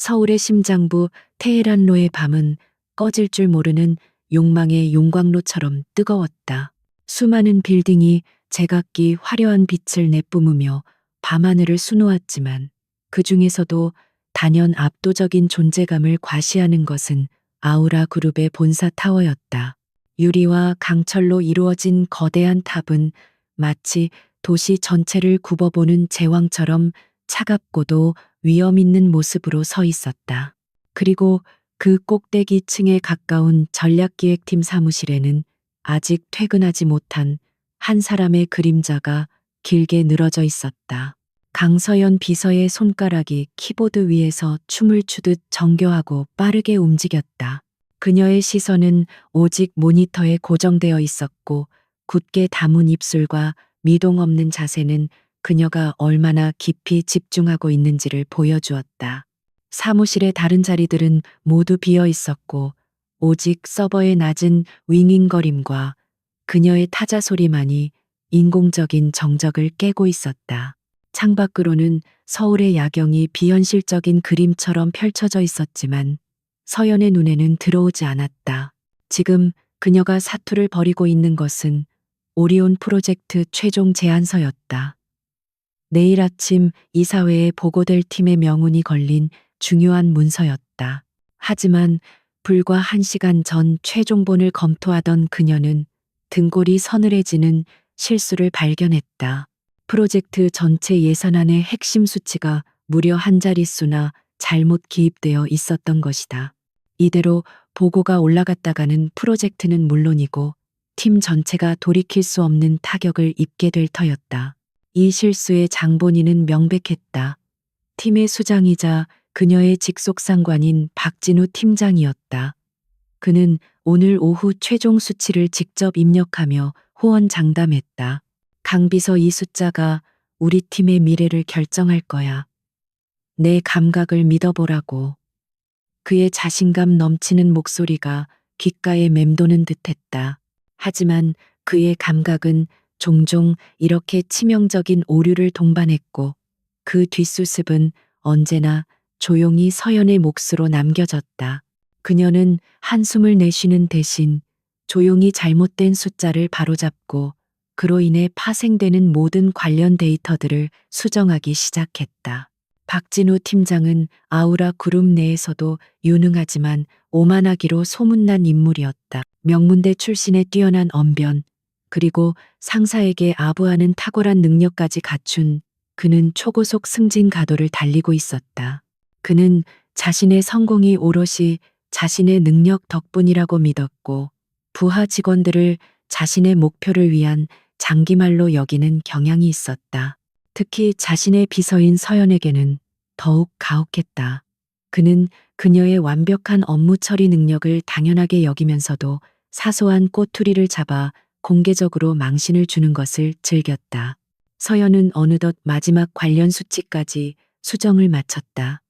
서울의 심장부 테헤란로의 밤은 꺼질 줄 모르는 욕망의 용광로처럼 뜨거웠다. 수많은 빌딩이 제각기 화려한 빛을 내뿜으며 밤하늘을 수놓았지만 그 중에서도 단연 압도적인 존재감을 과시하는 것은 아우라 그룹의 본사 타워였다. 유리와 강철로 이루어진 거대한 탑은 마치 도시 전체를 굽어보는 제왕처럼 차갑고도 위험 있는 모습으로 서 있었다. 그리고 그 꼭대기층에 가까운 전략기획팀 사무실에는 아직 퇴근하지 못한 한 사람의 그림자가 길게 늘어져 있었다. 강서연 비서의 손가락이 키보드 위에서 춤을 추듯 정교하고 빠르게 움직였다. 그녀의 시선은 오직 모니터에 고정되어 있었고 굳게 담은 입술과 미동 없는 자세는 그녀가 얼마나 깊이 집중하고 있는지를 보여주었다. 사무실의 다른 자리들은 모두 비어 있었고 오직 서버의 낮은 윙윙거림과 그녀의 타자 소리만이 인공적인 정적을 깨고 있었다. 창밖으로는 서울의 야경이 비현실적인 그림처럼 펼쳐져 있었지만 서연의 눈에는 들어오지 않았다. 지금 그녀가 사투를 벌이고 있는 것은 오리온 프로젝트 최종 제안서였다. 내일 아침 이사회에 보고될 팀의 명운이 걸린 중요한 문서였다. 하지만 불과 1시간 전 최종본을 검토하던 그녀는 등골이 서늘해지는 실수를 발견했다. 프로젝트 전체 예산안의 핵심 수치가 무려 한 자릿수나 잘못 기입되어 있었던 것이다. 이대로 보고가 올라갔다가는 프로젝트는 물론이고 팀 전체가 돌이킬 수 없는 타격을 입게 될 터였다. 이 실수의 장본인은 명백했다. 팀의 수장이자 그녀의 직속 상관인 박진우 팀장이었다. 그는 오늘 오후 최종 수치를 직접 입력하며 호언장담했다. 강비서 이 숫자가 우리 팀의 미래를 결정할 거야. 내 감각을 믿어보라고. 그의 자신감 넘치는 목소리가 귓가에 맴도는 듯했다. 하지만 그의 감각은 종종 이렇게 치명적인 오류를 동반했고 그 뒷수습은 언제나 조용히 서연의 몫으로 남겨졌다. 그녀는 한숨을 내쉬는 대신 조용히 잘못된 숫자를 바로잡고 그로 인해 파생되는 모든 관련 데이터들을 수정하기 시작했다. 박진우 팀장은 아우라 그룹 내에서도 유능하지만 오만하기로 소문난 인물이었다. 명문대 출신의 뛰어난 언변, 그리고 상사에게 아부하는 탁월한 능력까지 갖춘 그는 초고속 승진 가도를 달리고 있었다. 그는 자신의 성공이 오롯이 자신의 능력 덕분이라고 믿었고 부하 직원들을 자신의 목표를 위한 장기말로 여기는 경향이 있었다. 특히 자신의 비서인 서연에게는 더욱 가혹했다. 그는 그녀의 완벽한 업무 처리 능력을 당연하게 여기면서도 사소한 꼬투리를 잡아 공개적으로 망신을 주는 것을 즐겼다. 서연은 어느덧 마지막 관련 수치까지 수정을 마쳤다.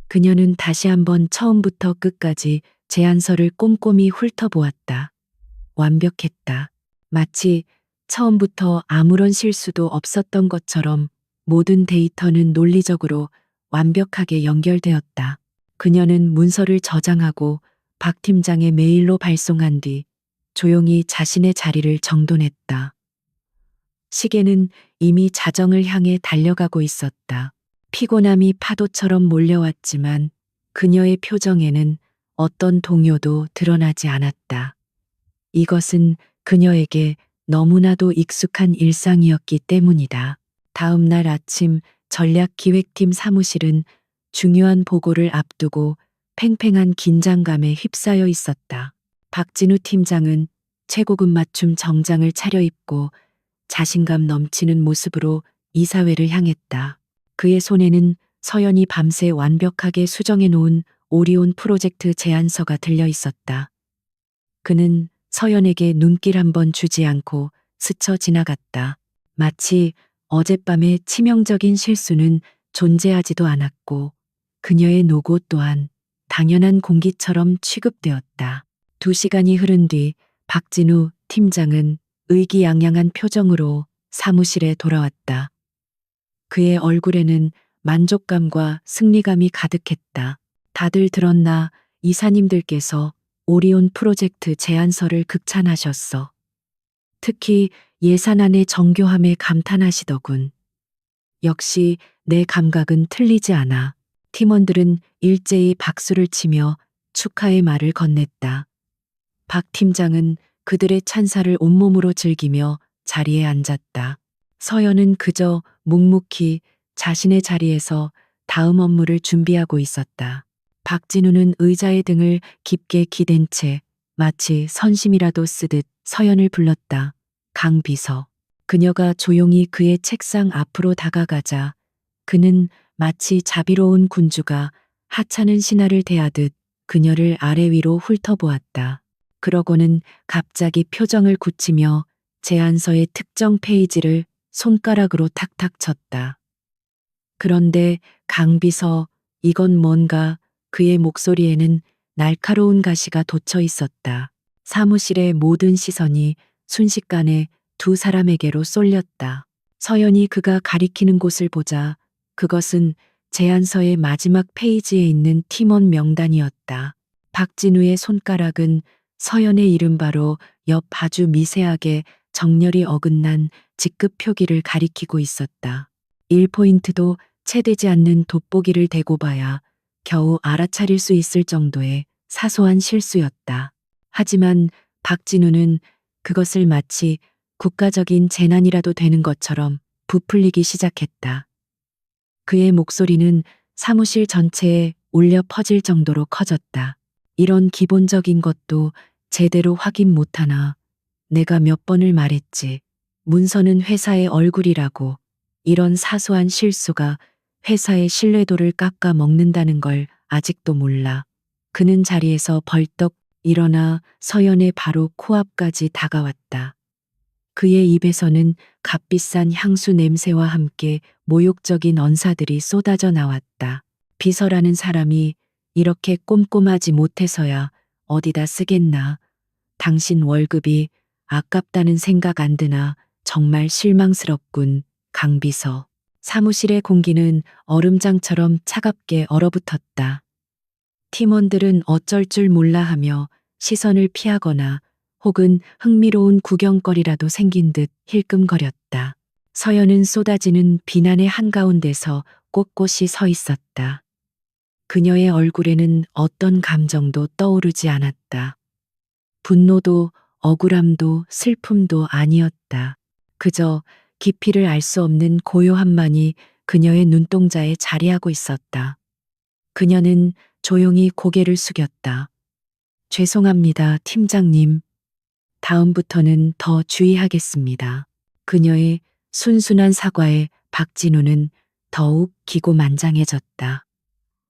그녀는 다시 한번 처음부터 끝까지 제안서를 꼼꼼히 훑어보았다. 완벽했다. 마치 처음부터 아무런 실수도 없었던 것처럼 모든 데이터는 논리적으로 완벽하게 연결되었다. 그녀는 문서를 저장하고 박 팀장의 메일로 발송한 뒤 조용히 자신의 자리를 정돈했다. 시계는 이미 자정을 향해 달려가고 있었다. 피곤함이 파도처럼 몰려왔지만 그녀의 표정에는 어떤 동요도 드러나지 않았다. 이것은 그녀에게 너무나도 익숙한 일상이었기 때문이다. 다음 날 아침 전략기획팀 사무실은 중요한 보고를 앞두고 팽팽한 긴장감에 휩싸여 있었다. 박진우 팀장은 최고급 맞춤 정장을 차려입고 자신감 넘치는 모습으로 이사회를 향했다. 그의 손에는 서연이 밤새 완벽하게 수정해 놓은 오리온 프로젝트 제안서가 들려 있었다. 그는 서연에게 눈길 한 번 주지 않고 스쳐 지나갔다. 마치 어젯밤의 치명적인 실수는 존재하지도 않았고 그녀의 노고 또한 당연한 공기처럼 취급되었다. 2시간이 흐른 뒤 박진우 팀장은 의기양양한 표정으로 사무실에 돌아왔다. 그의 얼굴에는 만족감과 승리감이 가득했다. 다들 들었나? 이사님들께서 오리온 프로젝트 제안서를 극찬하셨어. 특히 예산안의 정교함에 감탄하시더군. 역시 내 감각은 틀리지 않아. 팀원들은 일제히 박수를 치며 축하의 말을 건넸다. 박 팀장은 그들의 찬사를 온몸으로 즐기며 자리에 앉았다. 서연은 그저 묵묵히 자신의 자리에서 다음 업무를 준비하고 있었다. 박진우는 의자의 등을 깊게 기댄 채 마치 선심이라도 쓰듯 서연을 불렀다. 강 비서. 그녀가 조용히 그의 책상 앞으로 다가가자 그는 마치 자비로운 군주가 하찮은 신하를 대하듯 그녀를 아래 위로 훑어보았다. 그러고는 갑자기 표정을 굳히며 제안서의 특정 페이지를 손가락으로 탁탁 쳤다. 그런데 강 비서, 이건 뭔가 그의 목소리에는 날카로운 가시가 돋쳐 있었다. 사무실의 모든 시선이 순식간에 두 사람에게로 쏠렸다. 서연이 그가 가리키는 곳을 보자 그것은 제안서의 마지막 페이지에 있는 팀원 명단이었다. 박진우의 손가락은 서연의 이름 바로 옆 아주 미세하게 정렬이 어긋난 직급 표기를 가리키고 있었다. 1포인트도 채되지 않는 돋보기를 대고 봐야 겨우 알아차릴 수 있을 정도의 사소한 실수였다. 하지만 박진우는 그것을 마치 국가적인 재난이라도 되는 것처럼 부풀리기 시작했다. 그의 목소리는 사무실 전체에 울려 퍼질 정도로 커졌다. 이런 기본적인 것도 제대로 확인 못하나. 내가 몇 번을 말했지. 문서는 회사의 얼굴이라고. 이런 사소한 실수가 회사의 신뢰도를 깎아 먹는다는 걸 아직도 몰라. 그는 자리에서 벌떡 일어나 서연의 바로 코앞까지 다가왔다. 그의 입에서는 값비싼 향수 냄새와 함께 모욕적인 언사들이 쏟아져 나왔다. 비서라는 사람이 이렇게 꼼꼼하지 못해서야 어디다 쓰겠나. 당신 월급이 아깝다는 생각 안 드나. 정말 실망스럽군, 강 비서. 사무실의 공기는 얼음장처럼 차갑게 얼어붙었다. 팀원들은 어쩔 줄 몰라 하며 시선을 피하거나 혹은 흥미로운 구경거리라도 생긴 듯 힐끔거렸다. 서연은 쏟아지는 비난의 한가운데서 꼿꼿이 서 있었다. 그녀의 얼굴에는 어떤 감정도 떠오르지 않았다. 분노도 억울함도 슬픔도 아니었다. 그저 깊이를 알 수 없는 고요함만이 그녀의 눈동자에 자리하고 있었다. 그녀는 조용히 고개를 숙였다. 죄송합니다, 팀장님. 다음부터는 더 주의하겠습니다. 그녀의 순순한 사과에 박진우는 더욱 기고만장해졌다.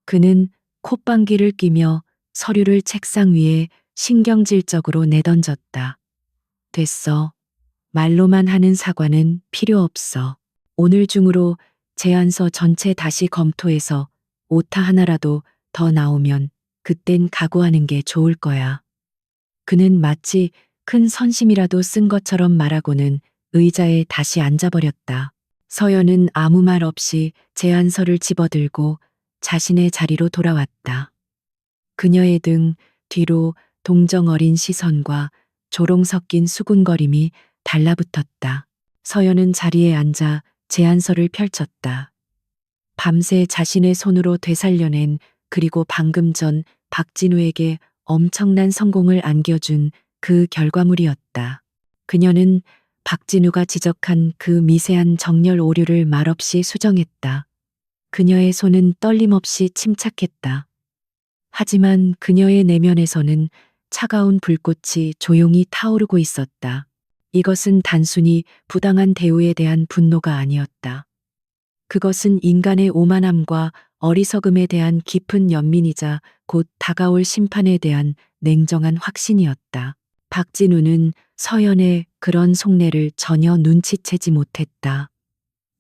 그는 콧방귀를 뀌며 서류를 책상 위에 신경질적으로 내던졌다. 됐어. 말로만 하는 사과는 필요 없어. 오늘 중으로 제안서 전체 다시 검토해서 오타 하나라도 더 나오면 그땐 각오하는 게 좋을 거야. 그는 마치 큰 선심이라도 쓴 것처럼 말하고는 의자에 다시 앉아버렸다. 서연은 아무 말 없이 제안서를 집어들고 자신의 자리로 돌아왔다. 그녀의 등 뒤로 동정 어린 시선과 조롱 섞인 수군거림이 달라붙었다. 서연은 자리에 앉아 제안서를 펼쳤다. 밤새 자신의 손으로 되살려낸 그리고 방금 전 박진우에게 엄청난 성공을 안겨준 그 결과물이었다. 그녀는 박진우가 지적한 그 미세한 정렬 오류를 말없이 수정했다. 그녀의 손은 떨림없이 침착했다. 하지만 그녀의 내면에서는 차가운 불꽃이 조용히 타오르고 있었다. 이것은 단순히 부당한 대우에 대한 분노가 아니었다. 그것은 인간의 오만함과 어리석음에 대한 깊은 연민이자 곧 다가올 심판에 대한 냉정한 확신이었다. 박진우는 서연의 그런 속내를 전혀 눈치채지 못했다.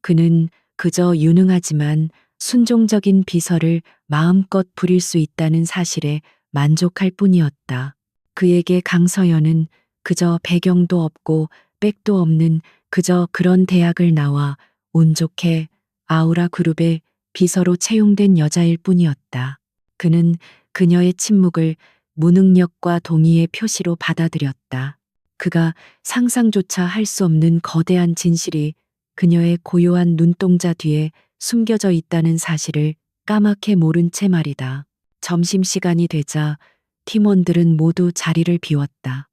그는 그저 유능하지만 순종적인 비서를 마음껏 부릴 수 있다는 사실에 만족할 뿐이었다. 그에게 강서연은 그저 배경도 없고 백도 없는 그저 그런 대학을 나와 운 좋게 아우라 그룹의 비서로 채용된 여자일 뿐이었다. 그는 그녀의 침묵을 무능력과 동의의 표시로 받아들였다. 그가 상상조차 할 수 없는 거대한 진실이 그녀의 고요한 눈동자 뒤에 숨겨져 있다는 사실을 까맣게 모른 채 말이다. 점심시간이 되자 팀원들은 모두 자리를 비웠다.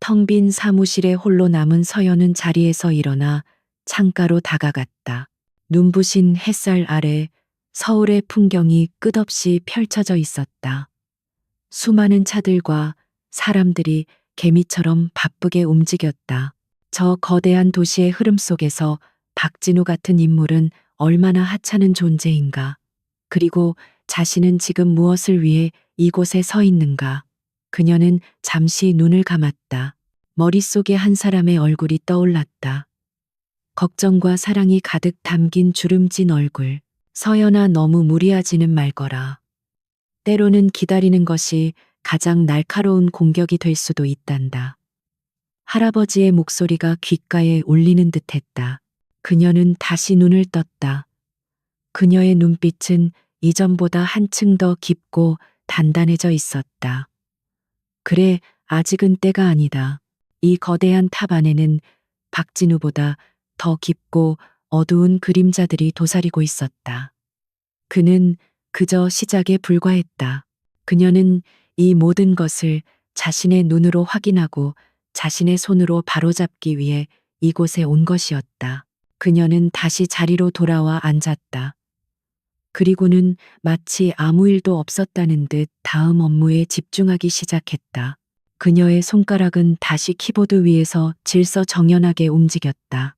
텅 빈 사무실에 홀로 남은 서연은 자리에서 일어나 창가로 다가갔다. 눈부신 햇살 아래 서울의 풍경이 끝없이 펼쳐져 있었다. 수많은 차들과 사람들이 개미처럼 바쁘게 움직였다. 저 거대한 도시의 흐름 속에서 박진우 같은 인물은 얼마나 하찮은 존재인가. 그리고 자신은 지금 무엇을 위해 이곳에 서 있는가. 그녀는 잠시 눈을 감았다. 머릿속에 한 사람의 얼굴이 떠올랐다. 걱정과 사랑이 가득 담긴 주름진 얼굴. 서연아, 너무 무리하지는 말거라. 때로는 기다리는 것이 가장 날카로운 공격이 될 수도 있단다. 할아버지의 목소리가 귓가에 울리는 듯했다. 그녀는 다시 눈을 떴다. 그녀의 눈빛은 이전보다 한층 더 깊고 단단해져 있었다. 그래, 아직은 때가 아니다. 이 거대한 탑 안에는 박진우보다 더 깊고 어두운 그림자들이 도사리고 있었다. 그는 그저 시작에 불과했다. 그녀는 이 모든 것을 자신의 눈으로 확인하고 자신의 손으로 바로잡기 위해 이곳에 온 것이었다. 그녀는 다시 자리로 돌아와 앉았다. 그리고는 마치 아무 일도 없었다는 듯 다음 업무에 집중하기 시작했다. 그녀의 손가락은 다시 키보드 위에서 질서정연하게 움직였다.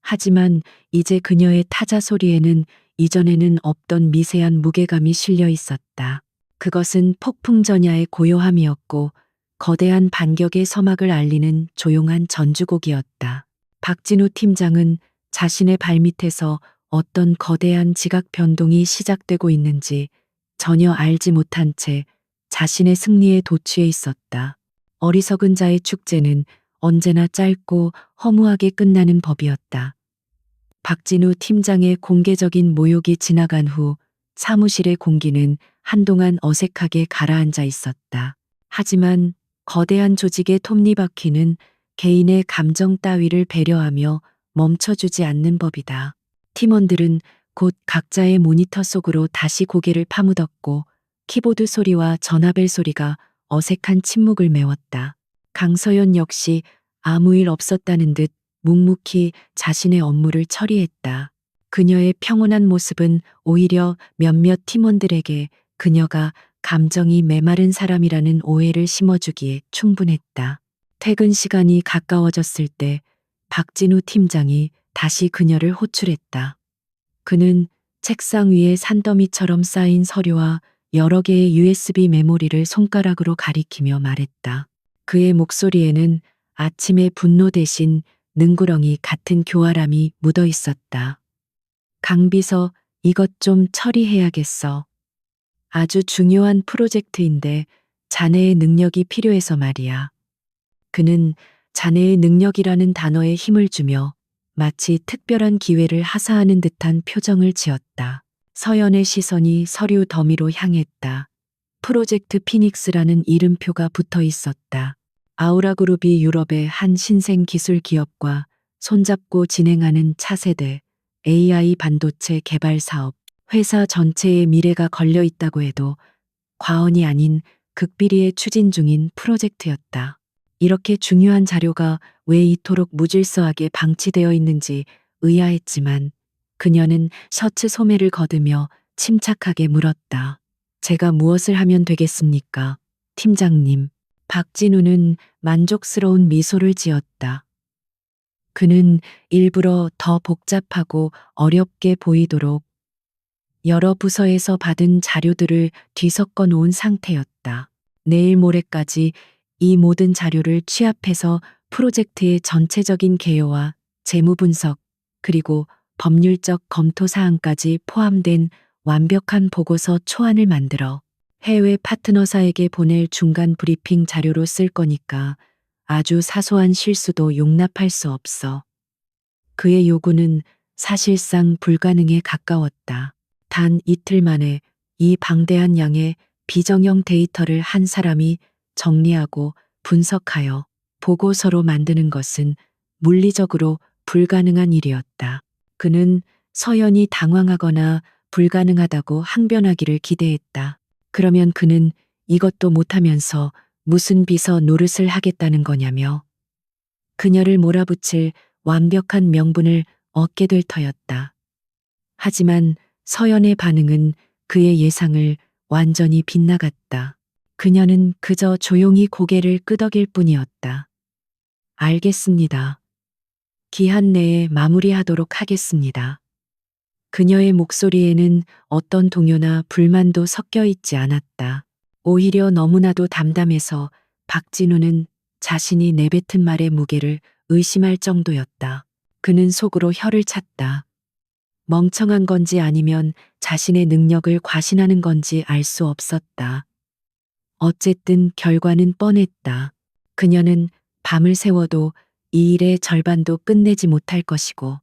하지만 이제 그녀의 타자 소리에는 이전에는 없던 미세한 무게감이 실려 있었다. 그것은 폭풍전야의 고요함이었고 거대한 반격의 서막을 알리는 조용한 전주곡이었다. 박진우 팀장은 자신의 발밑에서 어떤 거대한 지각 변동이 시작되고 있는지 전혀 알지 못한 채 자신의 승리에 도취해 있었다. 어리석은 자의 축제는 언제나 짧고 허무하게 끝나는 법이었다. 박진우 팀장의 공개적인 모욕이 지나간 후 사무실의 공기는 한동안 어색하게 가라앉아 있었다. 하지만 거대한 조직의 톱니바퀴는 개인의 감정 따위를 배려하며 멈춰주지 않는 법이다. 팀원들은 곧 각자의 모니터 속으로 다시 고개를 파묻었고 키보드 소리와 전화벨 소리가 어색한 침묵을 메웠다. 강서연 역시 아무 일 없었다는 듯 묵묵히 자신의 업무를 처리했다. 그녀의 평온한 모습은 오히려 몇몇 팀원들에게 그녀가 감정이 메마른 사람이라는 오해를 심어주기에 충분했다. 퇴근 시간이 가까워졌을 때 박진우 팀장이 다시 그녀를 호출했다. 그는 책상 위에 산더미처럼 쌓인 서류와 여러 개의 USB 메모리를 손가락으로 가리키며 말했다. 그의 목소리에는 아침의 분노 대신 능구렁이 같은 교활함이 묻어 있었다. 강비서, 이것 좀 처리해야겠어. 아주 중요한 프로젝트인데 자네의 능력이 필요해서 말이야. 그는 자네의 능력이라는 단어에 힘을 주며 마치 특별한 기회를 하사하는 듯한 표정을 지었다. 서연의 시선이 서류 더미로 향했다. 프로젝트 피닉스라는 이름표가 붙어 있었다. 아우라그룹이 유럽의 한 신생 기술 기업과 손잡고 진행하는 차세대 AI 반도체 개발 사업, 회사 전체의 미래가 걸려 있다고 해도 과언이 아닌 극비리에 추진 중인 프로젝트였다. 이렇게 중요한 자료가 왜 이토록 무질서하게 방치되어 있는지 의아했지만 그녀는 셔츠 소매를 걷으며 침착하게 물었다. 제가 무엇을 하면 되겠습니까, 팀장님? 박진우는 만족스러운 미소를 지었다. 그는 일부러 더 복잡하고 어렵게 보이도록 여러 부서에서 받은 자료들을 뒤섞어 놓은 상태였다. 내일 모레까지 이 모든 자료를 취합해서 프로젝트의 전체적인 개요와 재무 분석, 그리고 법률적 검토 사항까지 포함된 완벽한 보고서 초안을 만들어 해외 파트너사에게 보낼 중간 브리핑 자료로 쓸 거니까 아주 사소한 실수도 용납할 수 없어. 그의 요구는 사실상 불가능에 가까웠다. 단 이틀 만에 이 방대한 양의 비정형 데이터를 한 사람이 정리하고 분석하여 보고서로 만드는 것은 물리적으로 불가능한 일이었다. 그는 서연이 당황하거나 불가능하다고 항변하기를 기대했다. 그러면 그는 이것도 못하면서 무슨 비서 노릇을 하겠다는 거냐며 그녀를 몰아붙일 완벽한 명분을 얻게 될 터였다. 하지만 서연의 반응은 그의 예상을 완전히 빗나갔다. 그녀는 그저 조용히 고개를 끄덕일 뿐이었다. 알겠습니다. 기한 내에 마무리하도록 하겠습니다. 그녀의 목소리에는 어떤 동요나 불만도 섞여 있지 않았다. 오히려 너무나도 담담해서 박진우는 자신이 내뱉은 말의 무게를 의심할 정도였다. 그는 속으로 혀를 찼다. 멍청한 건지 아니면 자신의 능력을 과신하는 건지 알 수 없었다. 어쨌든 결과는 뻔했다. 그녀는 밤을 새워도 이 일의 절반도 끝내지 못할 것이고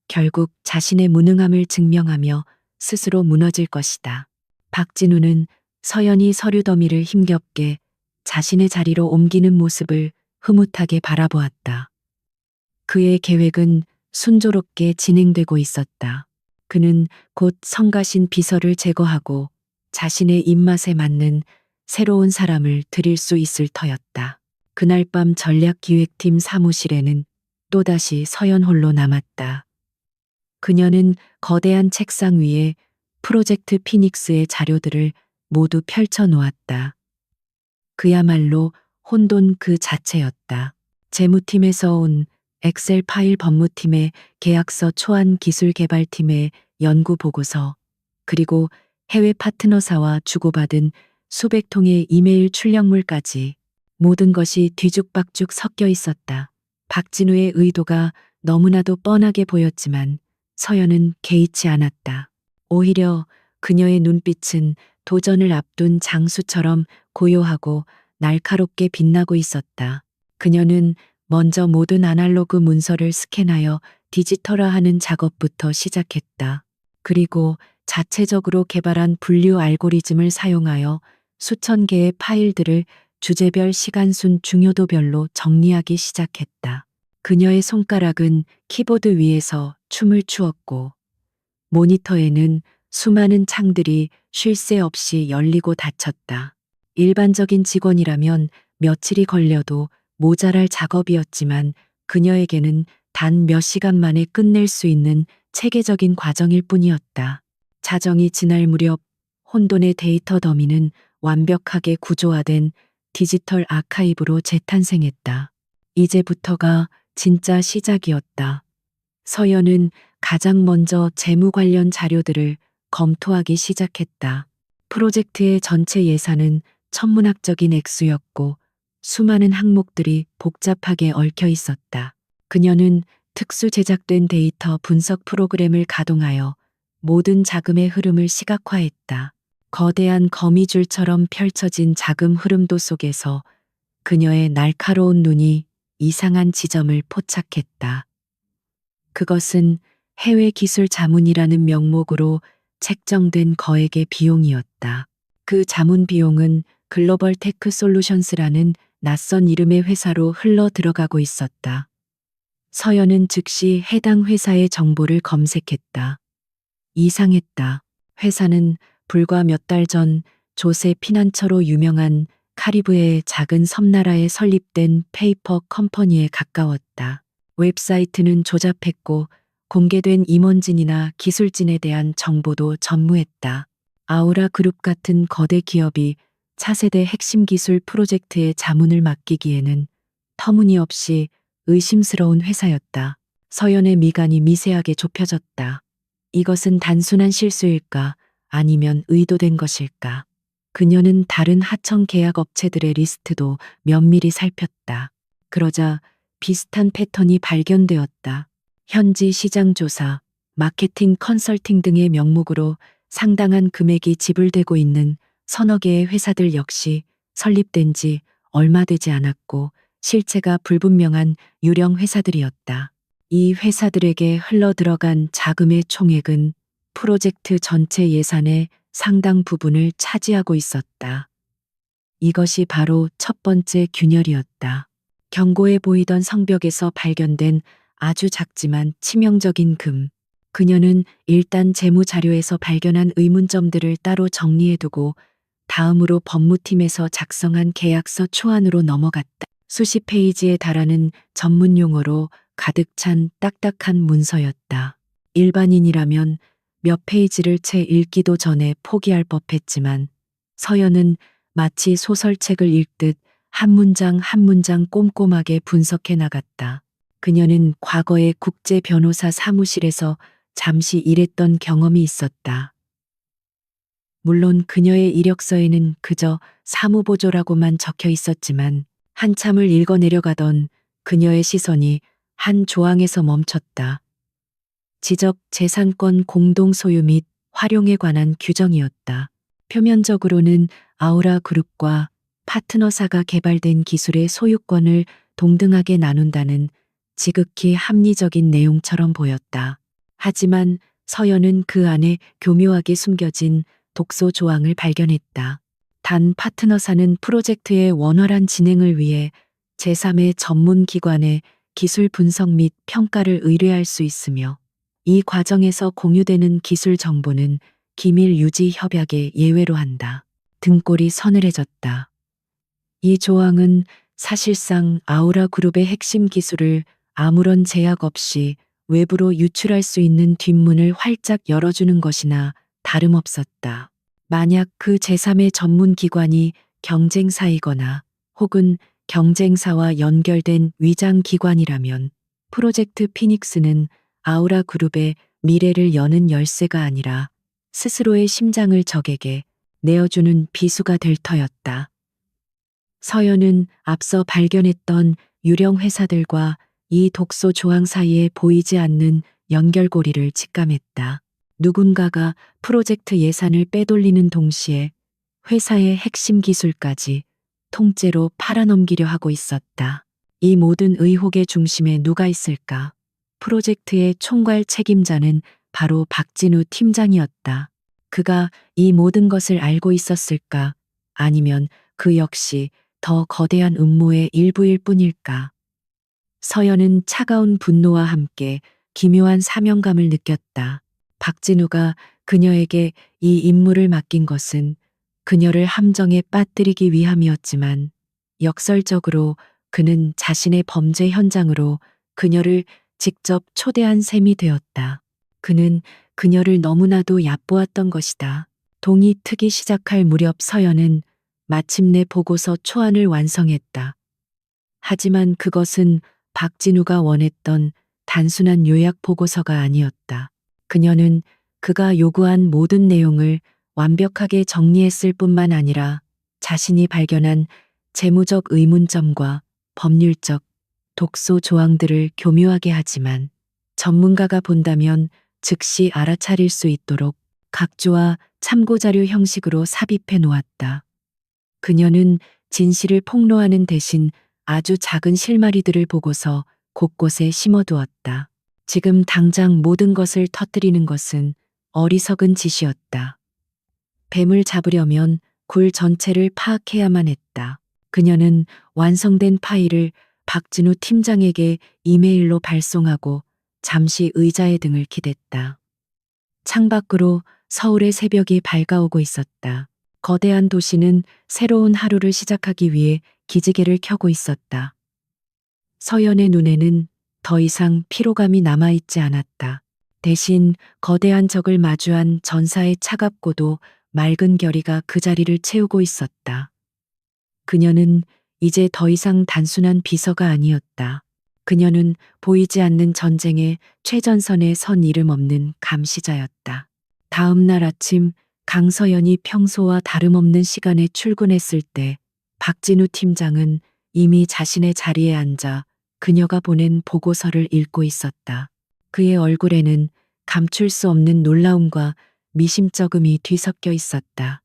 결국 자신의 무능함을 증명하며 스스로 무너질 것이다. 박진우는 서연이 서류 더미를 힘겹게 자신의 자리로 옮기는 모습을 흐뭇하게 바라보았다. 그의 계획은 순조롭게 진행되고 있었다. 그는 곧 성가신 비서를 제거하고 자신의 입맛에 맞는 새로운 사람을 들일 수 있을 터였다. 그날 밤 전략기획팀 사무실에는 또다시 서연 홀로 남았다. 그녀는 거대한 책상 위에 프로젝트 피닉스의 자료들을 모두 펼쳐 놓았다. 그야말로 혼돈 그 자체였다. 재무팀에서 온 엑셀 파일 법무팀의 계약서 초안 기술개발팀의 연구 보고서, 그리고 해외 파트너사와 주고받은 수백 통의 이메일 출력물까지 모든 것이 뒤죽박죽 섞여 있었다. 박진우의 의도가 너무나도 뻔하게 보였지만 서연은 개의치 않았다. 오히려 그녀의 눈빛은 도전을 앞둔 장수처럼 고요하고 날카롭게 빛나고 있었다. 그녀는 먼저 모든 아날로그 문서를 스캔하여 디지털화하는 작업부터 시작했다. 그리고 자체적으로 개발한 분류 알고리즘을 사용하여 수천 개의 파일들을 주제별 시간순 중요도별로 정리하기 시작했다. 그녀의 손가락은 키보드 위에서 춤을 추었고 모니터에는 수많은 창들이 쉴 새 없이 열리고 닫혔다. 일반적인 직원이라면 며칠이 걸려도 모자랄 작업이었지만 그녀에게는 단 몇 시간 만에 끝낼 수 있는 체계적인 과정일 뿐이었다. 자정이 지날 무렵 혼돈의 데이터 더미는 완벽하게 구조화된 디지털 아카이브로 재탄생했다. 이제부터가 진짜 시작이었다. 서연은 가장 먼저 재무 관련 자료들을 검토하기 시작했다. 프로젝트의 전체 예산은 천문학적인 액수였고 수많은 항목들이 복잡하게 얽혀 있었다. 그녀는 특수 제작된 데이터 분석 프로그램을 가동하여 모든 자금의 흐름을 시각화했다. 거대한 거미줄처럼 펼쳐진 자금 흐름도 속에서 그녀의 날카로운 눈이 이상한 지점을 포착했다. 그것은 해외 기술 자문이라는 명목으로 책정된 거액의 비용이었다. 그 자문 비용은 글로벌 테크 솔루션스라는 낯선 이름의 회사로 흘러 들어가고 있었다. 서연은 즉시 해당 회사의 정보를 검색했다. 이상했다. 회사는 불과 몇 달 전 조세 피난처로 유명한 카리브해의 작은 섬나라에 설립된 페이퍼 컴퍼니에 가까웠다. 웹사이트는 조잡했고 공개된 임원진이나 기술진에 대한 정보도 전무했다. 아우라 그룹 같은 거대 기업이 차세대 핵심 기술 프로젝트의 자문을 맡기기에는 터무니없이 의심스러운 회사였다. 서연의 미간이 미세하게 좁혀졌다. 이것은 단순한 실수일까 아니면 의도된 것일까? 그녀는 다른 하청 계약 업체들의 리스트도 면밀히 살폈다. 그러자 비슷한 패턴이 발견되었다. 현지 시장 조사, 마케팅 컨설팅 등의 명목으로 상당한 금액이 지불되고 있는 서너 개의 회사들 역시 설립된 지 얼마 되지 않았고 실체가 불분명한 유령 회사들이었다. 이 회사들에게 흘러들어간 자금의 총액은 프로젝트 전체 예산의 상당 부분을 차지하고 있었다. 이것이 바로 첫 번째 균열이었다. 견고해 보이던 성벽에서 발견된 아주 작지만 치명적인 금. 그녀는 일단 재무 자료에서 발견한 의문점들을 따로 정리해두고 다음으로 법무팀에서 작성한 계약서 초안으로 넘어갔다. 수십 페이지에 달하는 전문 용어로 가득 찬 딱딱한 문서였다. 일반인이라면 몇 페이지를 채 읽기도 전에 포기할 법했지만 서연은 마치 소설책을 읽듯 한 문장 한 문장 꼼꼼하게 분석해 나갔다. 그녀는 과거에 국제 변호사 사무실에서 잠시 일했던 경험이 있었다. 물론 그녀의 이력서에는 그저 사무보조라고만 적혀 있었지만 한참을 읽어 내려가던 그녀의 시선이 한 조항에서 멈췄다. 지적 재산권 공동 소유 및 활용에 관한 규정이었다. 표면적으로는 아우라 그룹과 파트너사가 개발된 기술의 소유권을 동등하게 나눈다는 지극히 합리적인 내용처럼 보였다. 하지만 서연은 그 안에 교묘하게 숨겨진 독소 조항을 발견했다. 단 파트너사는 프로젝트의 원활한 진행을 위해 제3의 전문 기관에 기술 분석 및 평가를 의뢰할 수 있으며 이 과정에서 공유되는 기술 정보는 기밀 유지 협약에 예외로 한다. 등골이 서늘해졌다. 이 조항은 사실상 아우라 그룹의 핵심 기술을 아무런 제약 없이 외부로 유출할 수 있는 뒷문을 활짝 열어주는 것이나 다름없었다. 만약 그 제3의 전문 기관이 경쟁사이거나 혹은 경쟁사와 연결된 위장 기관이라면 프로젝트 피닉스는 아우라 그룹의 미래를 여는 열쇠가 아니라 스스로의 심장을 적에게 내어주는 비수가 될 터였다. 서연은 앞서 발견했던 유령 회사들과 이 독소 조항 사이에 보이지 않는 연결고리를 직감했다. 누군가가 프로젝트 예산을 빼돌리는 동시에 회사의 핵심 기술까지 통째로 팔아넘기려 하고 있었다. 이 모든 의혹의 중심에 누가 있을까? 프로젝트의 총괄 책임자는 바로 박진우 팀장이었다. 그가 이 모든 것을 알고 있었을까? 아니면 그 역시 더 거대한 음모의 일부일 뿐일까? 서연은 차가운 분노와 함께 기묘한 사명감을 느꼈다. 박진우가 그녀에게 이 임무를 맡긴 것은 그녀를 함정에 빠뜨리기 위함이었지만 역설적으로 그는 자신의 범죄 현장으로 그녀를 직접 초대한 셈이 되었다. 그는 그녀를 너무나도 얕보았던 것이다. 동이 트기 시작할 무렵 서연은 마침내 보고서 초안을 완성했다. 하지만 그것은 박진우가 원했던 단순한 요약 보고서가 아니었다. 그녀는 그가 요구한 모든 내용을 완벽하게 정리했을 뿐만 아니라 자신이 발견한 재무적 의문점과 법률적 독소 조항들을 교묘하게 하지만 전문가가 본다면 즉시 알아차릴 수 있도록 각조와 참고자료 형식으로 삽입해 놓았다. 그녀는 진실을 폭로하는 대신 아주 작은 실마리들을 보고서 곳곳에 심어두었다. 지금 당장 모든 것을 터뜨리는 것은 어리석은 짓이었다. 뱀을 잡으려면 굴 전체를 파악해야만 했다. 그녀는 완성된 파일을 박진우 팀장에게 이메일로 발송하고 잠시 의자의 등을 기댔다. 창밖으로 서울의 새벽이 밝아오고 있었다. 거대한 도시는 새로운 하루를 시작하기 위해 기지개를 켜고 있었다. 서연의 눈에는 더 이상 피로감이 남아있지 않았다. 대신 거대한 적을 마주한 전사의 차갑고도 맑은 결의가 그 자리를 채우고 있었다. 그녀는 이제 더 이상 단순한 비서가 아니었다. 그녀는 보이지 않는 전쟁의 최전선에 선 이름 없는 감시자였다. 다음 날 아침 강서연이 평소와 다름없는 시간에 출근했을 때 박진우 팀장은 이미 자신의 자리에 앉아 그녀가 보낸 보고서를 읽고 있었다. 그의 얼굴에는 감출 수 없는 놀라움과 미심쩍음이 뒤섞여 있었다.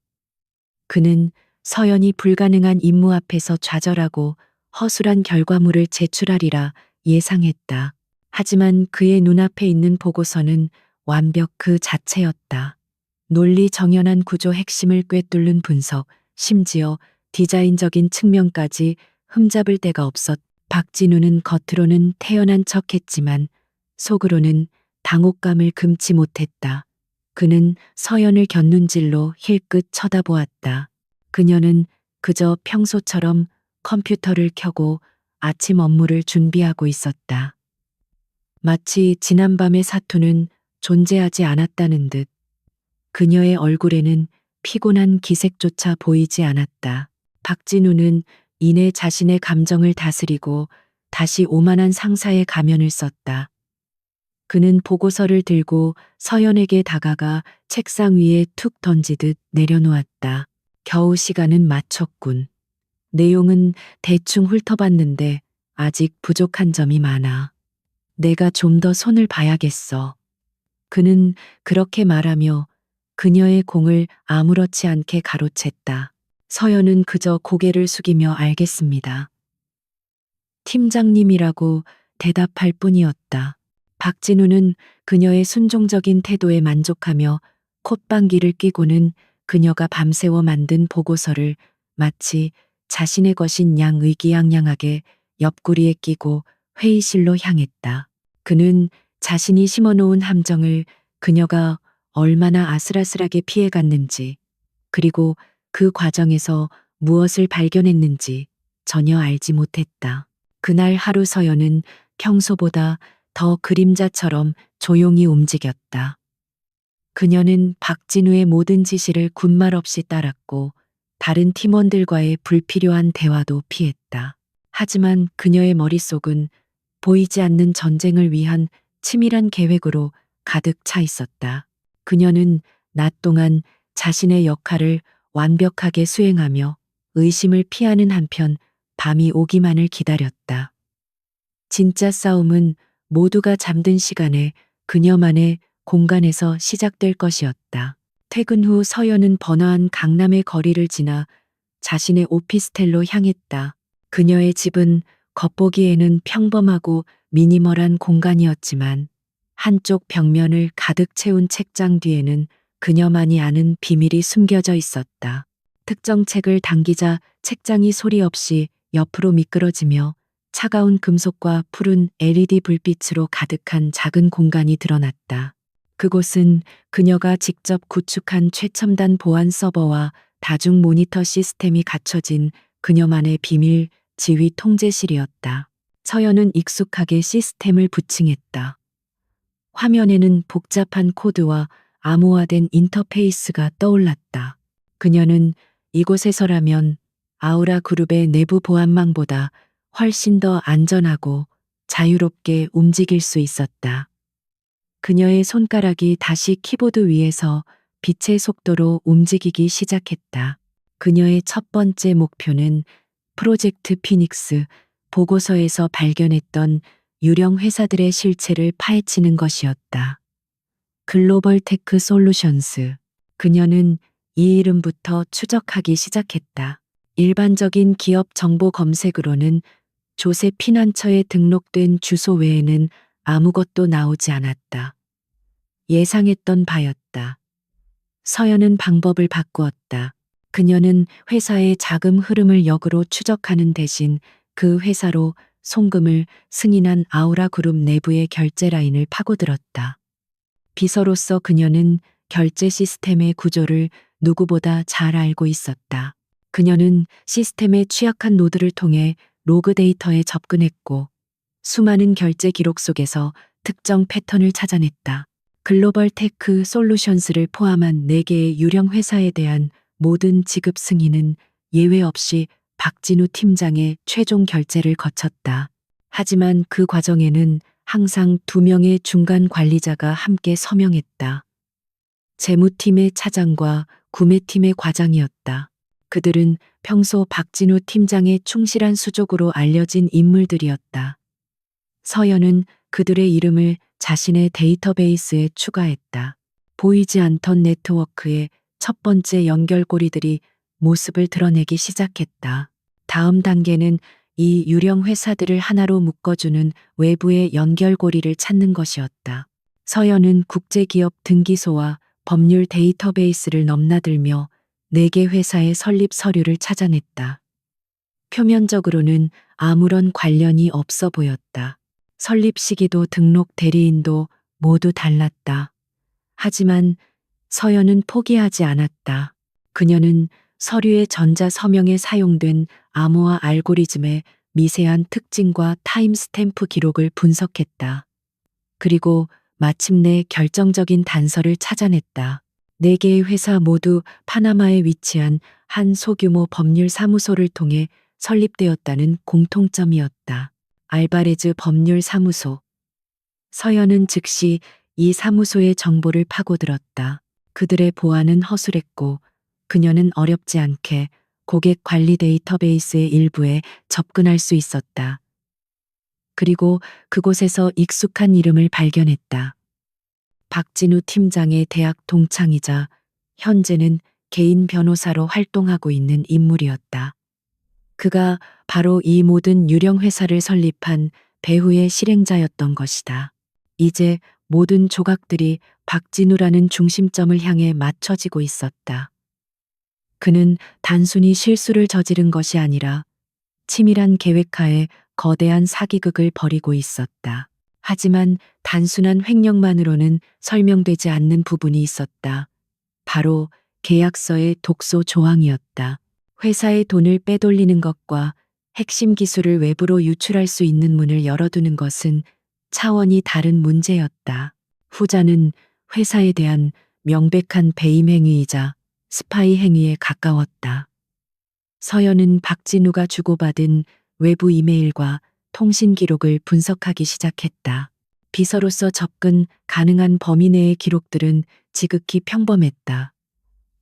그는 서연이 불가능한 임무 앞에서 좌절하고 허술한 결과물을 제출하리라 예상했다. 하지만 그의 눈앞에 있는 보고서는 완벽 그 자체였다. 논리 정연한 구조 핵심을 꿰뚫는 분석, 심지어 디자인적인 측면까지 흠잡을 데가 없었. 박진우는 겉으로는 태연한 척했지만 속으로는 당혹감을 금치 못했다. 그는 서연을 곁눈질로 힐끗 쳐다보았다. 그녀는 그저 평소처럼 컴퓨터를 켜고 아침 업무를 준비하고 있었다. 마치 지난밤의 사투는 존재하지 않았다는 듯 그녀의 얼굴에는 피곤한 기색조차 보이지 않았다. 박진우는 이내 자신의 감정을 다스리고 다시 오만한 상사의 가면을 썼다. 그는 보고서를 들고 서연에게 다가가 책상 위에 툭 던지듯 내려놓았다. 겨우 시간은 맞췄군. 내용은 대충 훑어봤는데 아직 부족한 점이 많아. 내가 좀 더 손을 봐야겠어. 그는 그렇게 말하며 그녀의 공을 아무렇지 않게 가로챘다. 서연은 그저 고개를 숙이며 알겠습니다. 팀장님이라고 대답할 뿐이었다. 박진우는 그녀의 순종적인 태도에 만족하며 콧방귀를 뀌고는 그녀가 밤새워 만든 보고서를 마치 자신의 것인 양 의기양양하게 옆구리에 끼고 회의실로 향했다. 그는 자신이 심어놓은 함정을 그녀가 얼마나 아슬아슬하게 피해갔는지, 그리고 그 과정에서 무엇을 발견했는지 전혀 알지 못했다. 그날 하루 서연은 평소보다 더 그림자처럼 조용히 움직였다. 그녀는 박진우의 모든 지시를 군말 없이 따랐고 다른 팀원들과의 불필요한 대화도 피했다. 하지만 그녀의 머릿속은 보이지 않는 전쟁을 위한 치밀한 계획으로 가득 차 있었다. 그녀는 낮 동안 자신의 역할을 완벽하게 수행하며 의심을 피하는 한편 밤이 오기만을 기다렸다. 진짜 싸움은 모두가 잠든 시간에 그녀만의 공간에서 시작될 것이었다. 퇴근 후 서연은 번화한 강남의 거리를 지나 자신의 오피스텔로 향했다. 그녀의 집은 겉보기에는 평범하고 미니멀한 공간이었지만 한쪽 벽면을 가득 채운 책장 뒤에는 그녀만이 아는 비밀이 숨겨져 있었다. 특정 책을 당기자 책장이 소리 없이 옆으로 미끄러지며 차가운 금속과 푸른 LED 불빛으로 가득한 작은 공간이 드러났다. 그곳은 그녀가 직접 구축한 최첨단 보안 서버와 다중 모니터 시스템이 갖춰진 그녀만의 비밀 지휘 통제실이었다. 서연은 익숙하게 시스템을 부칭했다. 화면에는 복잡한 코드와 암호화된 인터페이스가 떠올랐다. 그녀는 이곳에서라면 아우라 그룹의 내부 보안망보다 훨씬 더 안전하고 자유롭게 움직일 수 있었다. 그녀의 손가락이 다시 키보드 위에서 빛의 속도로 움직이기 시작했다. 그녀의 첫 번째 목표는 프로젝트 피닉스 보고서에서 발견했던 유령 회사들의 실체를 파헤치는 것이었다. 글로벌 테크 솔루션스. 그녀는 이 이름부터 추적하기 시작했다. 일반적인 기업 정보 검색으로는 조세 피난처에 등록된 주소 외에는 아무것도 나오지 않았다. 예상했던 바였다. 서연은 방법을 바꾸었다. 그녀는 회사의 자금 흐름을 역으로 추적하는 대신 그 회사로 송금을 승인한 아우라 그룹 내부의 결제 라인을 파고들었다. 비서로서 그녀는 결제 시스템의 구조를 누구보다 잘 알고 있었다. 그녀는 시스템의 취약한 노드를 통해 로그 데이터에 접근했고 수많은 결제 기록 속에서 특정 패턴을 찾아냈다. 글로벌 테크 솔루션스를 포함한 4개의 유령 회사에 대한 모든 지급 승인은 예외 없이 박진우 팀장의 최종 결제를 거쳤다. 하지만 그 과정에는 항상 2명의 중간 관리자가 함께 서명했다. 재무팀의 차장과 구매팀의 과장이었다. 그들은 평소 박진우 팀장의 충실한 수족으로 알려진 인물들이었다. 서연은 그들의 이름을 자신의 데이터베이스에 추가했다. 보이지 않던 네트워크의 첫 번째 연결고리들이 모습을 드러내기 시작했다. 다음 단계는 이 유령 회사들을 하나로 묶어주는 외부의 연결고리를 찾는 것이었다. 서연은 국제기업 등기소와 법률 데이터베이스를 넘나들며 4개 회사의 설립 서류를 찾아냈다. 표면적으로는 아무런 관련이 없어 보였다. 설립 시기도 등록 대리인도 모두 달랐다. 하지만 서연은 포기하지 않았다. 그녀는 서류의 전자 서명에 사용된 암호화 알고리즘의 미세한 특징과 타임스탬프 기록을 분석했다. 그리고 마침내 결정적인 단서를 찾아냈다. 4개의 회사 모두 파나마에 위치한 한 소규모 법률 사무소를 통해 설립되었다는 공통점이었다. 알바레즈 법률사무소. 서연은 즉시 이 사무소의 정보를 파고들었다. 그들의 보안은 허술했고 그녀는 어렵지 않게 고객 관리 데이터베이스의 일부에 접근할 수 있었다. 그리고 그곳에서 익숙한 이름을 발견했다. 박진우 팀장의 대학 동창이자 현재는 개인 변호사로 활동하고 있는 인물이었다. 그가 바로 이 모든 유령 회사를 설립한 배후의 실행자였던 것이다. 이제 모든 조각들이 박진우라는 중심점을 향해 맞춰지고 있었다. 그는 단순히 실수를 저지른 것이 아니라 치밀한 계획하에 거대한 사기극을 벌이고 있었다. 하지만 단순한 횡령만으로는 설명되지 않는 부분이 있었다. 바로 계약서의 독소 조항이었다. 회사의 돈을 빼돌리는 것과 핵심 기술을 외부로 유출할 수 있는 문을 열어두는 것은 차원이 다른 문제였다. 후자는 회사에 대한 명백한 배임 행위이자 스파이 행위에 가까웠다. 서연은 박진우가 주고받은 외부 이메일과 통신 기록을 분석하기 시작했다. 비서로서 접근 가능한 범위 내의 기록들은 지극히 평범했다.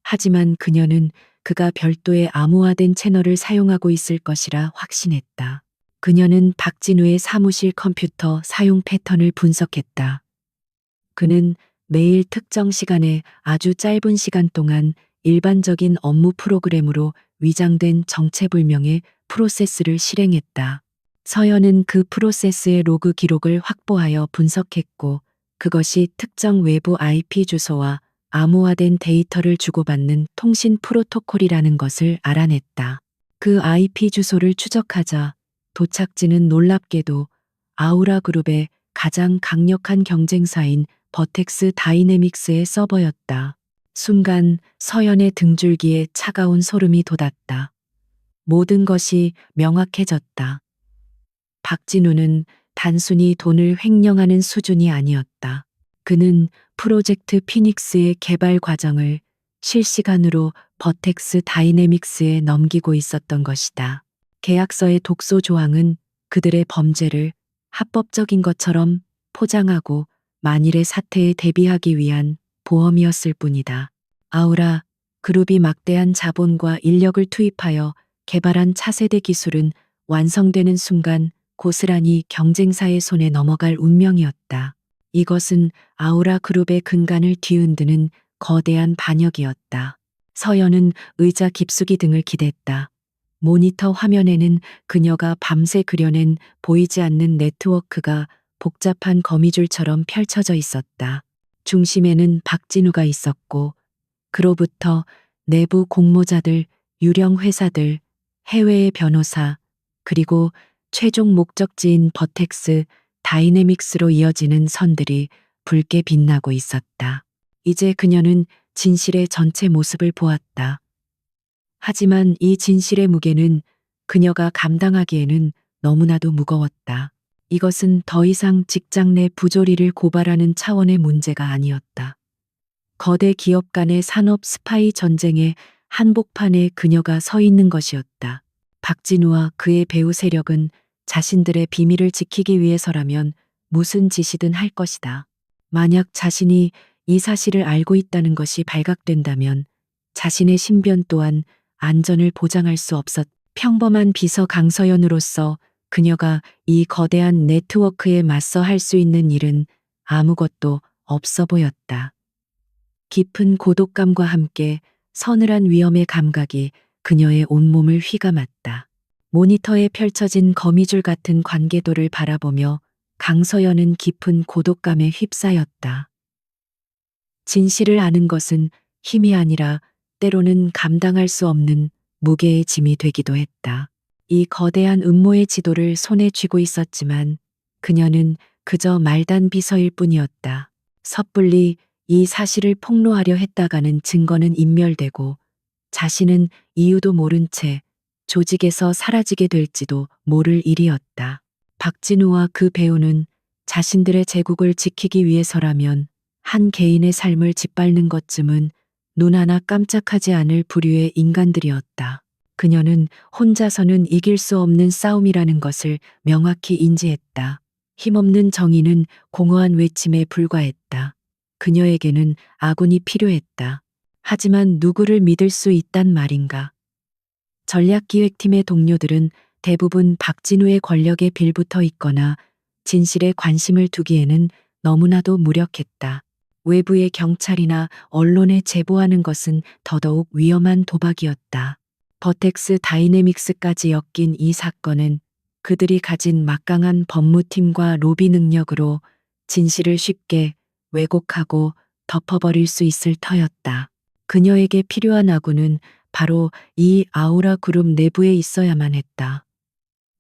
하지만 그녀는 그가 별도의 암호화된 채널을 사용하고 있을 것이라 확신했다. 그녀는 박진우의 사무실 컴퓨터 사용 패턴을 분석했다. 그는 매일 특정 시간에 아주 짧은 시간 동안 일반적인 업무 프로그램으로 위장된 정체불명의 프로세스를 실행했다. 서연은 그 프로세스의 로그 기록을 확보하여 분석했고 그것이 특정 외부 IP 주소와 암호화된 데이터를 주고받는 통신 프로토콜이라는 것을 알아냈다. 그 IP 주소를 추적하자 도착지는 놀랍게도 아우라 그룹의 가장 강력한 경쟁사인 버텍스 다이내믹스의 서버였다. 순간 서연의 등줄기에 차가운 소름이 돋았다. 모든 것이 명확해졌다. 박진우는 단순히 돈을 횡령하는 수준이 아니었다. 그는 프로젝트 피닉스의 개발 과정을 실시간으로 버텍스 다이내믹스에 넘기고 있었던 것이다. 계약서의 독소 조항은 그들의 범죄를 합법적인 것처럼 포장하고 만일의 사태에 대비하기 위한 보험이었을 뿐이다. 아우라 그룹이 막대한 자본과 인력을 투입하여 개발한 차세대 기술은 완성되는 순간 고스란히 경쟁사의 손에 넘어갈 운명이었다. 이것은 아우라 그룹의 근간을 뒤흔드는 거대한 반역이었다. 서연은 의자 깊숙이 등을 기댔다. 모니터 화면에는 그녀가 밤새 그려낸 보이지 않는 네트워크가 복잡한 거미줄처럼 펼쳐져 있었다. 중심에는 박진우가 있었고 그로부터 내부 공모자들, 유령 회사들, 해외의 변호사, 그리고 최종 목적지인 버텍스 다이내믹스로 이어지는 선들이 붉게 빛나고 있었다. 이제 그녀는 진실의 전체 모습을 보았다. 하지만 이 진실의 무게는 그녀가 감당하기에는 너무나도 무거웠다. 이것은 더 이상 직장 내 부조리를 고발하는 차원의 문제가 아니었다. 거대 기업 간의 산업 스파이 전쟁의 한복판에 그녀가 서 있는 것이었다. 박진우와 그의 배후 세력은 자신들의 비밀을 지키기 위해서라면 무슨 짓이든 할 것이다. 만약 자신이 이 사실을 알고 있다는 것이 발각된다면 자신의 신변 또한 안전을 보장할 수 없었. 평범한 비서 강서연으로서 그녀가 이 거대한 네트워크에 맞서 할 수 있는 일은 아무것도 없어 보였다. 깊은 고독감과 함께 서늘한 위험의 감각이 그녀의 온몸을 휘감았다. 모니터에 펼쳐진 거미줄 같은 관계도를 바라보며 강서연은 깊은 고독감에 휩싸였다. 진실을 아는 것은 힘이 아니라 때로는 감당할 수 없는 무게의 짐이 되기도 했다. 이 거대한 음모의 지도를 손에 쥐고 있었지만 그녀는 그저 말단 비서일 뿐이었다. 섣불리 이 사실을 폭로하려 했다가는 증거는 인멸되고 자신은 이유도 모른 채 조직에서 사라지게 될지도 모를 일이었다. 박진우와 그 배우는 자신들의 제국을 지키기 위해서라면 한 개인의 삶을 짓밟는 것쯤은 눈 하나 깜짝하지 않을 부류의 인간들이었다. 그녀는 혼자서는 이길 수 없는 싸움이라는 것을 명확히 인지했다. 힘없는 정의는 공허한 외침에 불과했다. 그녀에게는 아군이 필요했다. 하지만 누구를 믿을 수 있단 말인가? 전략기획팀의 동료들은 대부분 박진우의 권력에 빌붙어 있거나 진실에 관심을 두기에는 너무나도 무력했다. 외부의 경찰이나 언론에 제보하는 것은 더더욱 위험한 도박이었다. 버텍스 다이내믹스까지 엮인 이 사건은 그들이 가진 막강한 법무팀과 로비 능력으로 진실을 쉽게 왜곡하고 덮어버릴 수 있을 터였다. 그녀에게 필요한 아군은 바로 이 아우라 그룹 내부에 있어야만 했다.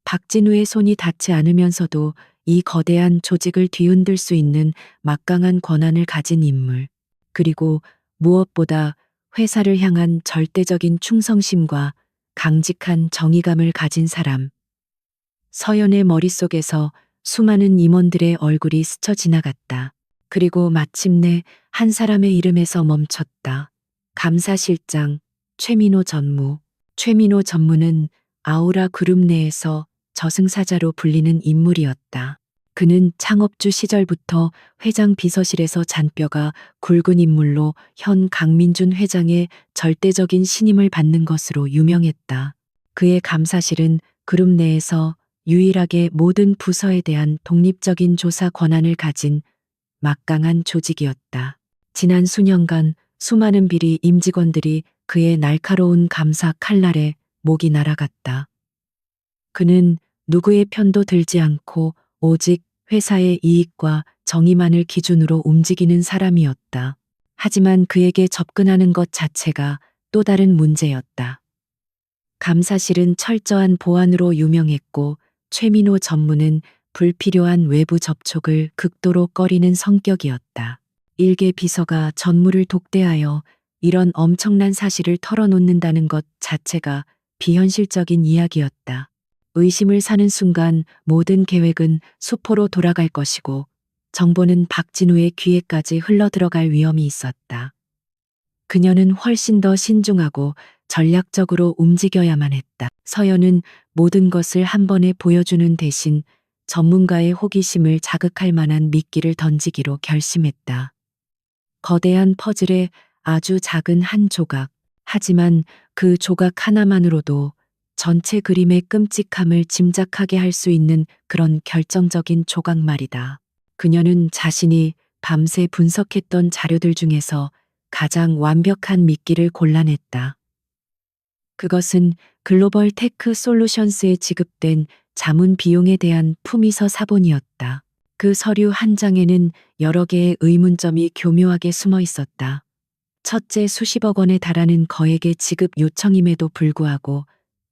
박진우의 손이 닿지 않으면서도 이 거대한 조직을 뒤흔들 수 있는 막강한 권한을 가진 인물. 그리고 무엇보다 회사를 향한 절대적인 충성심과 강직한 정의감을 가진 사람. 서연의 머릿속에서 수많은 임원들의 얼굴이 스쳐 지나갔다. 그리고 마침내 한 사람의 이름에서 멈췄다. 감사실장 최민호 전무. 최민호 전무는 아우라 그룹 내에서 저승사자로 불리는 인물이었다. 그는 창업주 시절부터 회장 비서실에서 잔뼈가 굵은 인물로 현 강민준 회장의 절대적인 신임을 받는 것으로 유명했다. 그의 감사실은 그룹 내에서 유일하게 모든 부서에 대한 독립적인 조사 권한을 가진 막강한 조직이었다. 지난 수년간 수많은 비리 임직원들이 그의 날카로운 감사 칼날에 목이 날아갔다. 그는 누구의 편도 들지 않고 오직 회사의 이익과 정의만을 기준으로 움직이는 사람이었다. 하지만 그에게 접근하는 것 자체가 또 다른 문제였다. 감사실은 철저한 보안으로 유명했고 최민호 전무는 불필요한 외부 접촉을 극도로 꺼리는 성격이었다. 일개 비서가 전무를 독대하여 이런 엄청난 사실을 털어놓는다는 것 자체가 비현실적인 이야기였다. 의심을 사는 순간 모든 계획은 수포로 돌아갈 것이고 정보는 박진우의 귀에까지 흘러들어갈 위험이 있었다. 그녀는 훨씬 더 신중하고 전략적으로 움직여야만 했다. 서연은 모든 것을 한 번에 보여주는 대신 전문가의 호기심을 자극할 만한 미끼를 던지기로 결심했다. 거대한 퍼즐의 아주 작은 한 조각. 하지만 그 조각 하나만으로도 전체 그림의 끔찍함을 짐작하게 할 수 있는 그런 결정적인 조각 말이다. 그녀는 자신이 밤새 분석했던 자료들 중에서 가장 완벽한 미끼를 골라냈다. 그것은 글로벌 테크 솔루션스에 지급된 자문 비용에 대한 품위서 사본이었다. 그 서류 한 장에는 여러 개의 의문점이 교묘하게 숨어 있었다. 첫째, 수십억 원에 달하는 거액의 지급 요청임에도 불구하고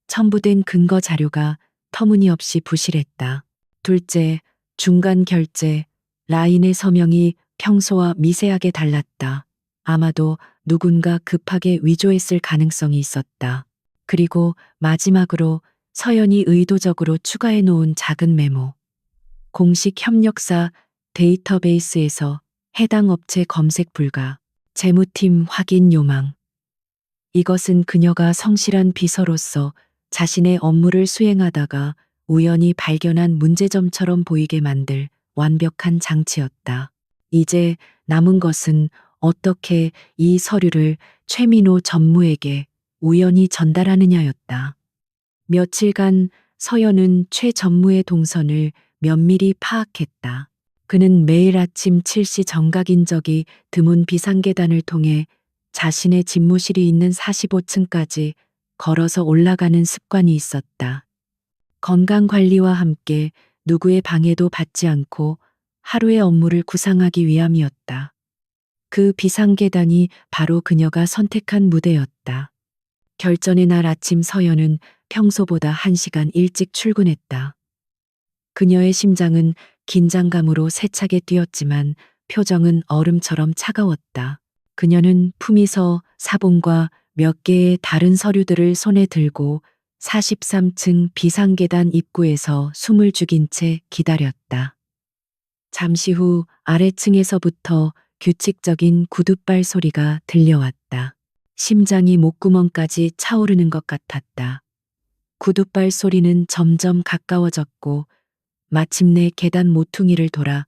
첨부된 근거 자료가 터무니없이 부실했다. 둘째, 중간 결제, 라인의 서명이 평소와 미세하게 달랐다. 아마도 누군가 급하게 위조했을 가능성이 있었다. 그리고 마지막으로 서연이 의도적으로 추가해 놓은 작은 메모. 공식 협력사 데이터베이스에서 해당 업체 검색 불가, 재무팀 확인 요망. 이것은 그녀가 성실한 비서로서 자신의 업무를 수행하다가 우연히 발견한 문제점처럼 보이게 만들 완벽한 장치였다. 이제 남은 것은 어떻게 이 서류를 최민호 전무에게 우연히 전달하느냐였다. 며칠간 서연은 최 전무의 동선을 면밀히 파악했다. 그는 매일 아침 7시 정각인적이 드문 비상계단을 통해 자신의 집무실이 있는 45층까지 걸어서 올라가는 습관이 있었다. 건강관리와 함께 누구의 방해도 받지 않고 하루의 업무를 구상하기 위함이었다. 그 비상계단이 바로 그녀가 선택한 무대였다. 결전의 날 아침 서연은 평소보다 1시간 일찍 출근했다. 그녀의 심장은 긴장감으로 세차게 뛰었지만 표정은 얼음처럼 차가웠다. 그녀는 품위서 사본과 몇 개의 다른 서류들을 손에 들고 43층 비상계단 입구에서 숨을 죽인 채 기다렸다. 잠시 후 아래층에서부터 규칙적인 구둣발 소리가 들려왔다. 심장이 목구멍까지 차오르는 것 같았다. 구둣발 소리는 점점 가까워졌고 마침내 계단 모퉁이를 돌아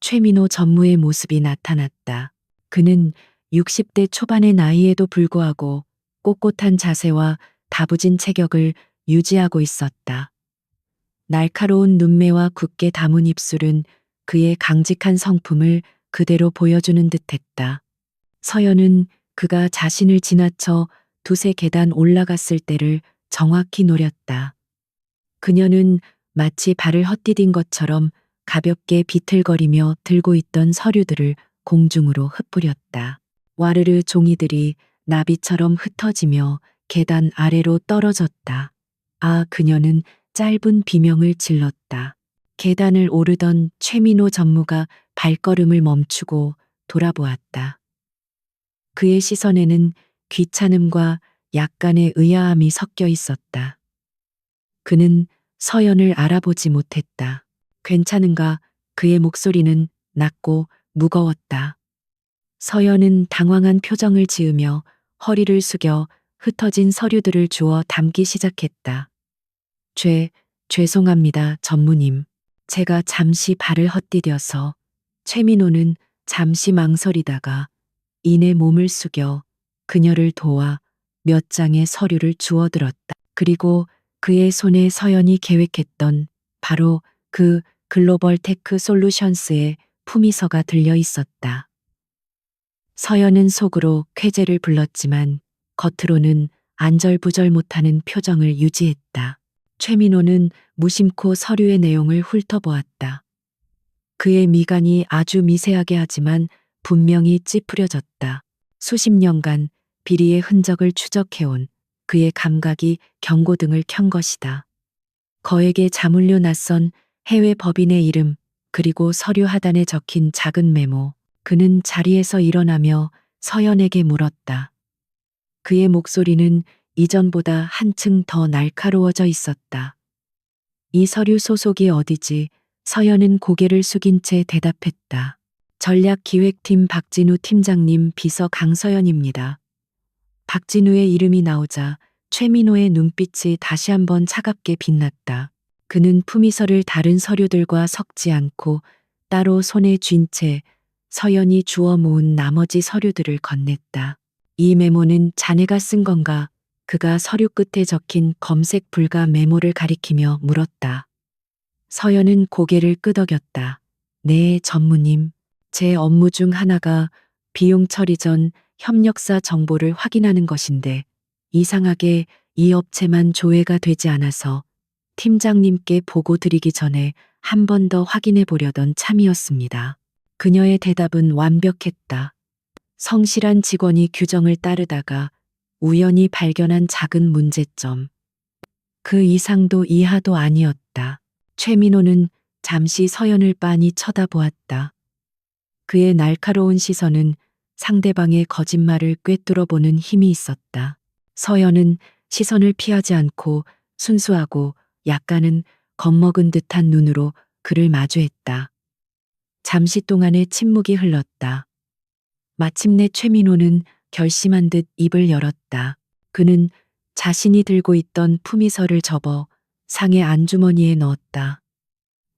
최민호 전무의 모습이 나타났다. 그는 60대 초반의 나이에도 불구하고 꼿꼿한 자세와 다부진 체격을 유지하고 있었다. 날카로운 눈매와 굳게 담은 입술은 그의 강직한 성품을 그대로 보여주는 듯했다. 서연은 그가 자신을 지나쳐 두세 계단 올라갔을 때를 정확히 노렸다. 그녀는 마치 발을 헛디딘 것처럼 가볍게 비틀거리며 들고 있던 서류들을 공중으로 흩뿌렸다. 와르르 종이들이 나비처럼 흩어지며 계단 아래로 떨어졌다. 아, 그녀는 짧은 비명을 질렀다. 계단을 오르던 최민호 전무가 발걸음을 멈추고 돌아보았다. 그의 시선에는 귀찮음과 약간의 의아함이 섞여 있었다. 그는 서연을 알아보지 못했다. 괜찮은가? 그의 목소리는 낮고 무거웠다. 서연은 당황한 표정을 지으며 허리를 숙여 흩어진 서류들을 주워 담기 시작했다. 죄송합니다, 전무님. 제가 잠시 발을 헛디뎌서. 최민호는 잠시 망설이다가 이내 몸을 숙여 그녀를 도와 몇 장의 서류를 주워들었다. 그리고 그의 손에 서연이 계획했던 바로 그 글로벌 테크 솔루션스의 품위서가 들려 있었다. 서연은 속으로 쾌재를 불렀지만 겉으로는 안절부절 못하는 표정을 유지했다. 최민호는 무심코 서류의 내용을 훑어보았다. 그의 미간이 아주 미세하게 하지만 분명히 찌푸려졌다. 수십 년간 비리의 흔적을 추적해온 그의 감각이 경고등을 켠 것이다. 거액에 자물쇠 낯선 해외 법인의 이름, 그리고 서류 하단에 적힌 작은 메모. 그는 자리에서 일어나며 서연에게 물었다. 그의 목소리는 이전보다 한층 더 날카로워져 있었다. 이 서류 소속이 어디지? 서연은 고개를 숙인 채 대답했다. 전략기획팀 박진우 팀장님 비서 강서연입니다. 박진우의 이름이 나오자 최민호의 눈빛이 다시 한번 차갑게 빛났다. 그는 품위서를 다른 서류들과 섞지 않고 따로 손에 쥔 채 서연이 주워 모은 나머지 서류들을 건넸다. 이 메모는 자네가 쓴 건가? 그가 서류 끝에 적힌 검색 불가 메모를 가리키며 물었다. 서연은 고개를 끄덕였다. 네, 전무님. 제 업무 중 하나가 비용 처리 전 협력사 정보를 확인하는 것인데 이상하게 이 업체만 조회가 되지 않아서 팀장님께 보고 드리기 전에 한 번 더 확인해 보려던 참이었습니다. 그녀의 대답은 완벽했다. 성실한 직원이 규정을 따르다가 우연히 발견한 작은 문제점. 그 이상도 이하도 아니었다. 최민호는 잠시 서연을 빤히 쳐다보았다. 그의 날카로운 시선은 상대방의 거짓말을 꿰뚫어보는 힘이 있었다. 서연은 시선을 피하지 않고 순수하고 약간은 겁먹은 듯한 눈으로 그를 마주했다. 잠시 동안의 침묵이 흘렀다. 마침내 최민호는 결심한 듯 입을 열었다. 그는 자신이 들고 있던 품위서를 접어 상의 안주머니에 넣었다.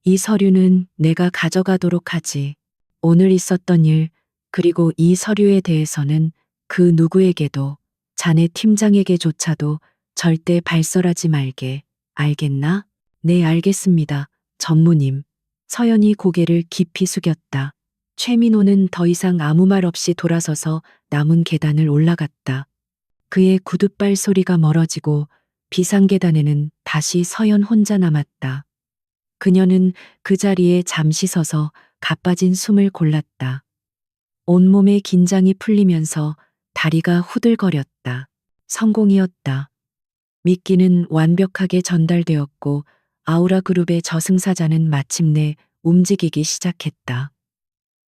이 서류는 내가 가져가도록 하지. 오늘 있었던 일, 그리고 이 서류에 대해서는 그 누구에게도, 자네 팀장에게조차도 절대 발설하지 말게. 알겠나? 네, 알겠습니다, 전무님. 서연이 고개를 깊이 숙였다. 최민호는 더 이상 아무 말 없이 돌아서서 남은 계단을 올라갔다. 그의 구둣발 소리가 멀어지고 비상계단에는 다시 서연 혼자 남았다. 그녀는 그 자리에 잠시 서서 가빠진 숨을 골랐다. 온몸의 긴장이 풀리면서 다리가 후들거렸다. 성공이었다. 미끼는 완벽하게 전달되었고 아우라 그룹의 저승사자는 마침내 움직이기 시작했다.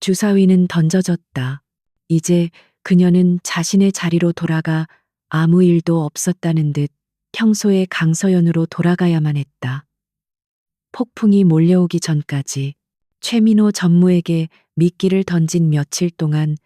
주사위는 던져졌다. 이제 그녀는 자신의 자리로 돌아가 아무 일도 없었다는 듯 평소의 강서연으로 돌아가야만 했다. 폭풍이 몰려오기 전까지 최민호 전무에게 미끼를 던진 며칠 동안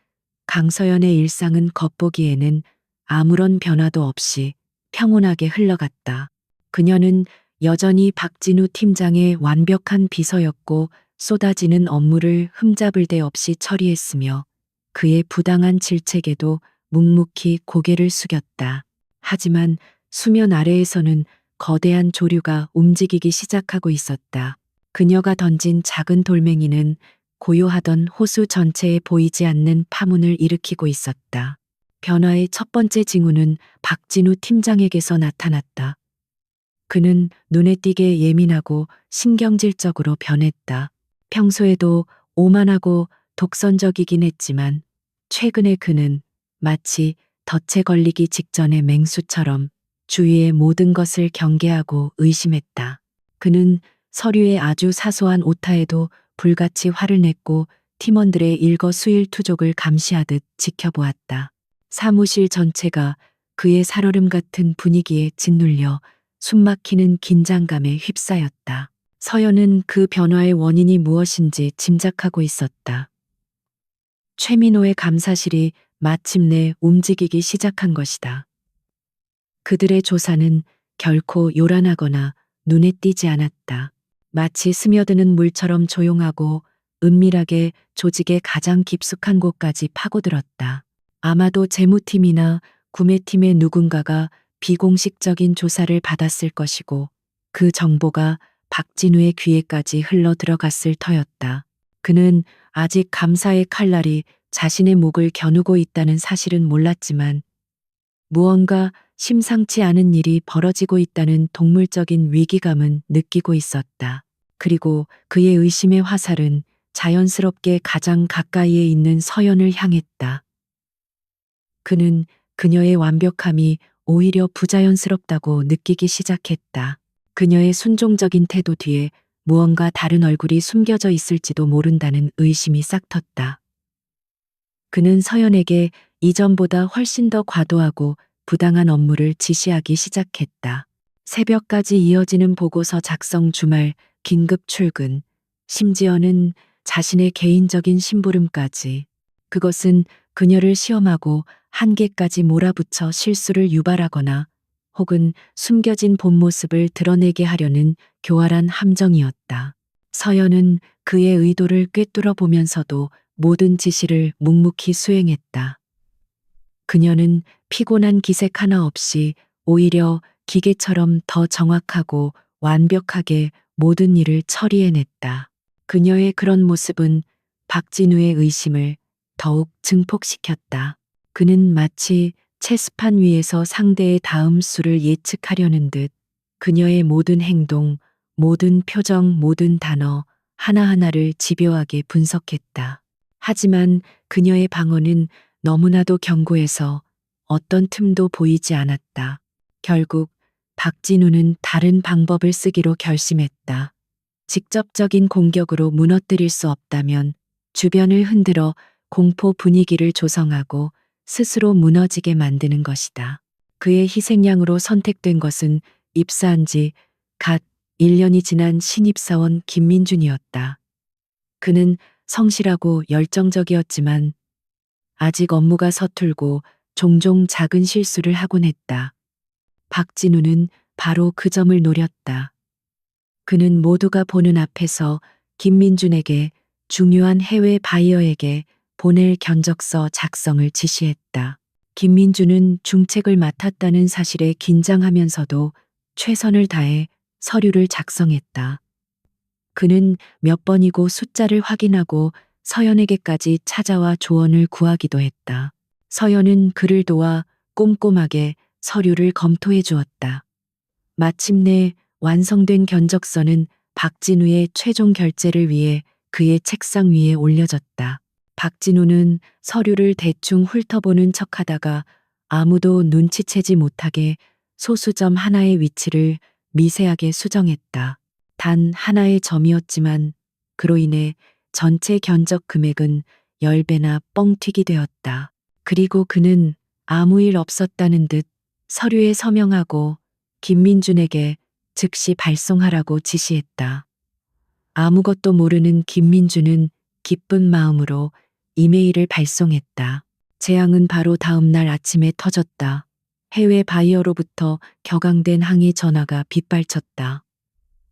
강서연의 일상은 겉보기에는 아무런 변화도 없이 평온하게 흘러갔다. 그녀는 여전히 박진우 팀장의 완벽한 비서였고 쏟아지는 업무를 흠잡을 데 없이 처리했으며 그의 부당한 질책에도 묵묵히 고개를 숙였다. 하지만 수면 아래에서는 거대한 조류가 움직이기 시작하고 있었다. 그녀가 던진 작은 돌멩이는 고요하던 호수 전체에 보이지 않는 파문을 일으키고 있었다. 변화의 첫 번째 징후는 박진우 팀장에게서 나타났다. 그는 눈에 띄게 예민하고 신경질적으로 변했다. 평소에도 오만하고 독선적이긴 했지만 최근에 그는 마치 덫에 걸리기 직전의 맹수처럼 주위의 모든 것을 경계하고 의심했다. 그는 서류의 아주 사소한 오타에도 불같이 화를 냈고 팀원들의 일거수일투족을 감시하듯 지켜보았다. 사무실 전체가 그의 살얼음 같은 분위기에 짓눌려 숨막히는 긴장감에 휩싸였다. 서연은 그 변화의 원인이 무엇인지 짐작하고 있었다. 최민호의 감사실이 마침내 움직이기 시작한 것이다. 그들의 조사는 결코 요란하거나 눈에 띄지 않았다. 마치 스며드는 물처럼 조용하고 은밀하게 조직의 가장 깊숙한 곳까지 파고들었다. 아마도 재무팀이나 구매팀의 누군가가 비공식적인 조사를 받았을 것이고 그 정보가 박진우의 귀에까지 흘러 들어갔을 터였다. 그는 아직 감사의 칼날이 자신의 목을 겨누고 있다는 사실은 몰랐지만 무언가 심상치 않은 일이 벌어지고 있다는 동물적인 위기감은 느끼고 있었다. 그리고 그의 의심의 화살은 자연스럽게 가장 가까이에 있는 서연을 향했다. 그는 그녀의 완벽함이 오히려 부자연스럽다고 느끼기 시작했다. 그녀의 순종적인 태도 뒤에 무언가 다른 얼굴이 숨겨져 있을지도 모른다는 의심이 싹텄다. 그는 서연에게 이전보다 훨씬 더 과도하고 부당한 업무를 지시하기 시작했다. 새벽까지 이어지는 보고서 작성 주말, 긴급 출근, 심지어는 자신의 개인적인 심부름까지. 그것은 그녀를 시험하고 한계까지 몰아붙여 실수를 유발하거나 혹은 숨겨진 본 모습을 드러내게 하려는 교활한 함정이었다. 서연은 그의 의도를 꿰뚫어 보면서도 모든 지시를 묵묵히 수행했다. 그녀는 피곤한 기색 하나 없이 오히려 기계처럼 더 정확하고 완벽하게 모든 일을 처리해냈다. 그녀의 그런 모습은 박진우의 의심을 더욱 증폭시켰다. 그는 마치 체스판 위에서 상대의 다음 수를 예측하려는 듯 그녀의 모든 행동, 모든 표정, 모든 단어 하나하나를 집요하게 분석했다. 하지만 그녀의 방어는 너무나도 견고해서 어떤 틈도 보이지 않았다. 결국 박진우는 다른 방법을 쓰기로 결심했다. 직접적인 공격으로 무너뜨릴 수 없다면 주변을 흔들어 공포 분위기를 조성하고 스스로 무너지게 만드는 것이다. 그의 희생양으로 선택된 것은 입사한 지 갓 1년이 지난 신입사원 김민준이었다. 그는 성실하고 열정적이었지만 아직 업무가 서툴고 종종 작은 실수를 하곤 했다. 박진우는 바로 그 점을 노렸다. 그는 모두가 보는 앞에서 김민준에게 중요한 해외 바이어에게 보낼 견적서 작성을 지시했다. 김민준은 중책을 맡았다는 사실에 긴장하면서도 최선을 다해 서류를 작성했다. 그는 몇 번이고 숫자를 확인하고 서연에게까지 찾아와 조언을 구하기도 했다. 서연은 그를 도와 꼼꼼하게 서류를 검토해 주었다. 마침내 완성된 견적서는 박진우의 최종 결제를 위해 그의 책상 위에 올려졌다. 박진우는 서류를 대충 훑어보는 척하다가 아무도 눈치채지 못하게 소수점 하나의 위치를 미세하게 수정했다. 단 하나의 점이었지만 그로 인해 전체 견적 금액은 10배나 뻥튀기 되었다. 그리고 그는 아무 일 없었다는 듯 서류에 서명하고 김민준에게 즉시 발송하라고 지시했다. 아무것도 모르는 김민준은 기쁜 마음으로 이메일을 발송했다. 재앙은 바로 다음 날 아침에 터졌다. 해외 바이어로부터 격앙된 항의 전화가 빗발쳤다.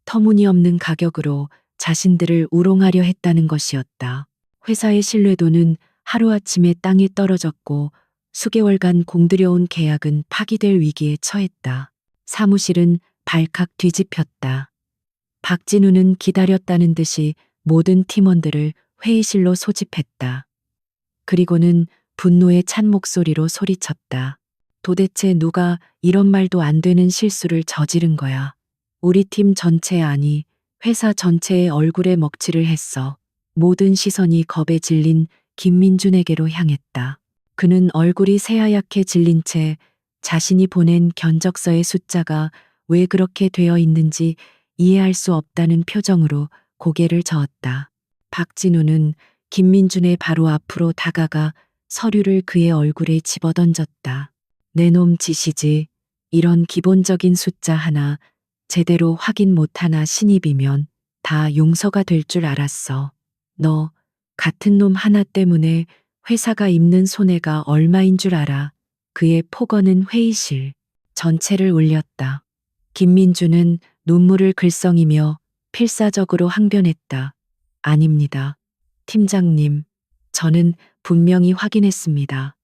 터무니없는 가격으로 자신들을 우롱하려 했다는 것이었다. 회사의 신뢰도는 하루아침에 땅에 떨어졌고 수개월간 공들여온 계약은 파기될 위기에 처했다. 사무실은 발칵 뒤집혔다. 박진우는 기다렸다는 듯이 모든 팀원들을 회의실로 소집했다. 그리고는 분노에 찬 목소리로 소리쳤다. 도대체 누가 이런 말도 안 되는 실수를 저지른 거야. 우리 팀 전체 아니 회사 전체의 얼굴에 먹칠을 했어. 모든 시선이 겁에 질린 김민준에게로 향했다. 그는 얼굴이 새하얗게 질린 채 자신이 보낸 견적서의 숫자가 왜 그렇게 되어 있는지 이해할 수 없다는 표정으로 고개를 저었다. 박진우는 김민준의 바로 앞으로 다가가 서류를 그의 얼굴에 집어던졌다. 내놈 짓이지. 이런 기본적인 숫자 하나 제대로 확인 못하나 신입이면 다 용서가 될 줄 알았어. 너 같은 놈 하나 때문에 회사가 입는 손해가 얼마인 줄 알아. 그의 폭언은 회의실 전체를 울렸다. 김민주는 눈물을 글썽이며 필사적으로 항변했다. 아닙니다. 팀장님, 저는 분명히 확인했습니다.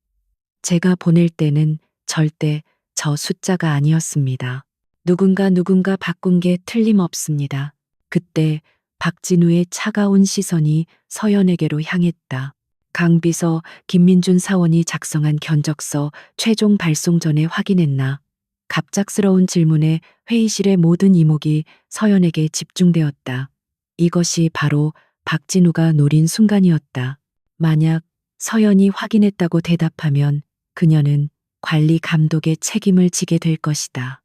제가 보낼 때는 절대 저 숫자가 아니었습니다. 누군가 바꾼 게 틀림없습니다. 그때 박진우의 차가운 시선이 서연에게로 향했다. 강비서 김민준 사원이 작성한 견적서 최종 발송 전에 확인했나? 갑작스러운 질문에 회의실의 모든 이목이 서연에게 집중되었다. 이것이 바로 박진우가 노린 순간이었다. 만약 서연이 확인했다고 대답하면 그녀는 관리 감독의 책임을 지게 될 것이다.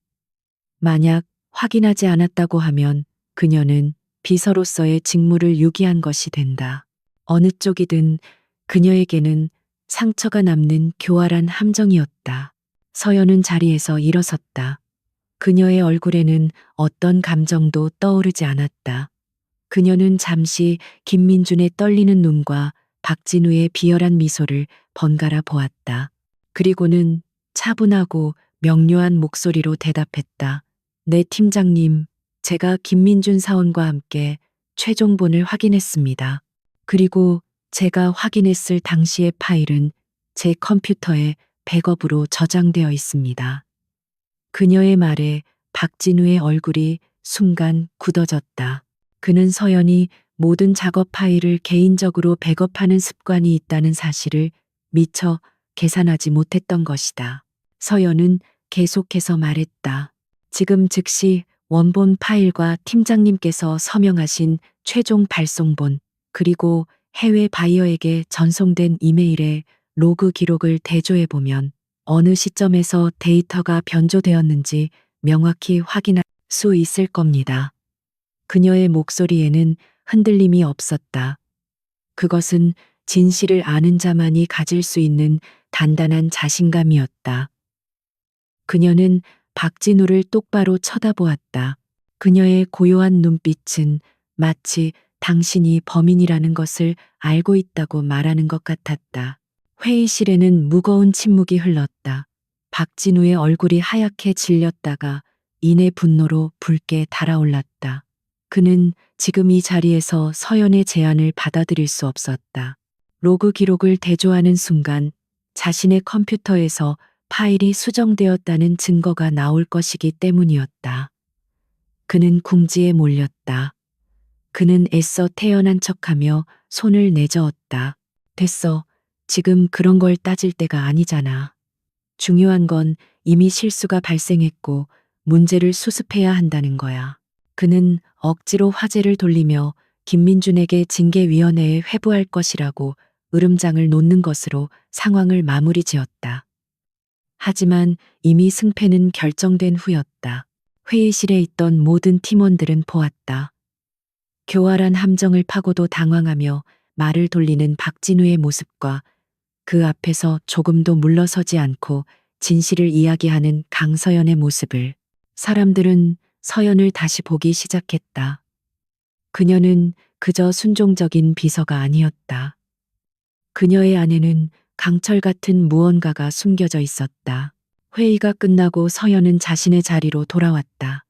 만약 확인하지 않았다고 하면 그녀는 비서로서의 직무를 유기한 것이 된다. 어느 쪽이든 그녀에게는 상처가 남는 교활한 함정이었다. 서연은 자리에서 일어섰다. 그녀의 얼굴에는 어떤 감정도 떠오르지 않았다. 그녀는 잠시 김민준의 떨리는 눈과 박진우의 비열한 미소를 번갈아 보았다. 그리고는 차분하고 명료한 목소리로 대답했다. 네, 팀장님. 제가 김민준 사원과 함께 최종본을 확인했습니다. 그리고 제가 확인했을 당시의 파일은 제 컴퓨터에 백업으로 저장되어 있습니다. 그녀의 말에 박진우의 얼굴이 순간 굳어졌다. 그는 서연이 모든 작업 파일을 개인적으로 백업하는 습관이 있다는 사실을 미처 계산하지 못했던 것이다. 서연은 계속해서 말했다. 지금 즉시 원본 파일과 팀장님께서 서명하신 최종 발송본, 그리고 해외 바이어에게 전송된 이메일의 로그 기록을 대조해보면 어느 시점에서 데이터가 변조되었는지 명확히 확인할 수 있을 겁니다. 그녀의 목소리에는 흔들림이 없었다. 그것은 진실을 아는 자만이 가질 수 있는 단단한 자신감이었다. 그녀는 박진우를 똑바로 쳐다보았다. 그녀의 고요한 눈빛은 마치 당신이 범인이라는 것을 알고 있다고 말하는 것 같았다. 회의실에는 무거운 침묵이 흘렀다. 박진우의 얼굴이 하얗게 질렸다가 이내 분노로 붉게 달아올랐다. 그는 지금 이 자리에서 서연의 제안을 받아들일 수 없었다. 로그 기록을 대조하는 순간 자신의 컴퓨터에서 파일이 수정되었다는 증거가 나올 것이기 때문이었다. 그는 궁지에 몰렸다. 그는 애써 태연한 척하며 손을 내저었다. 됐어. 지금 그런 걸 따질 때가 아니잖아. 중요한 건 이미 실수가 발생했고 문제를 수습해야 한다는 거야. 그는 억지로 화제를 돌리며 김민준에게 징계위원회에 회부할 것이라고 으름장을 놓는 것으로 상황을 마무리 지었다. 하지만 이미 승패는 결정된 후였다. 회의실에 있던 모든 팀원들은 보았다. 교활한 함정을 파고도 당황하며 말을 돌리는 박진우의 모습과 그 앞에서 조금도 물러서지 않고 진실을 이야기하는 강서연의 모습을. 사람들은 서연을 다시 보기 시작했다. 그녀는 그저 순종적인 비서가 아니었다. 그녀의 안에는 강철 같은 무언가가 숨겨져 있었다. 회의가 끝나고 서연은 자신의 자리로 돌아왔다.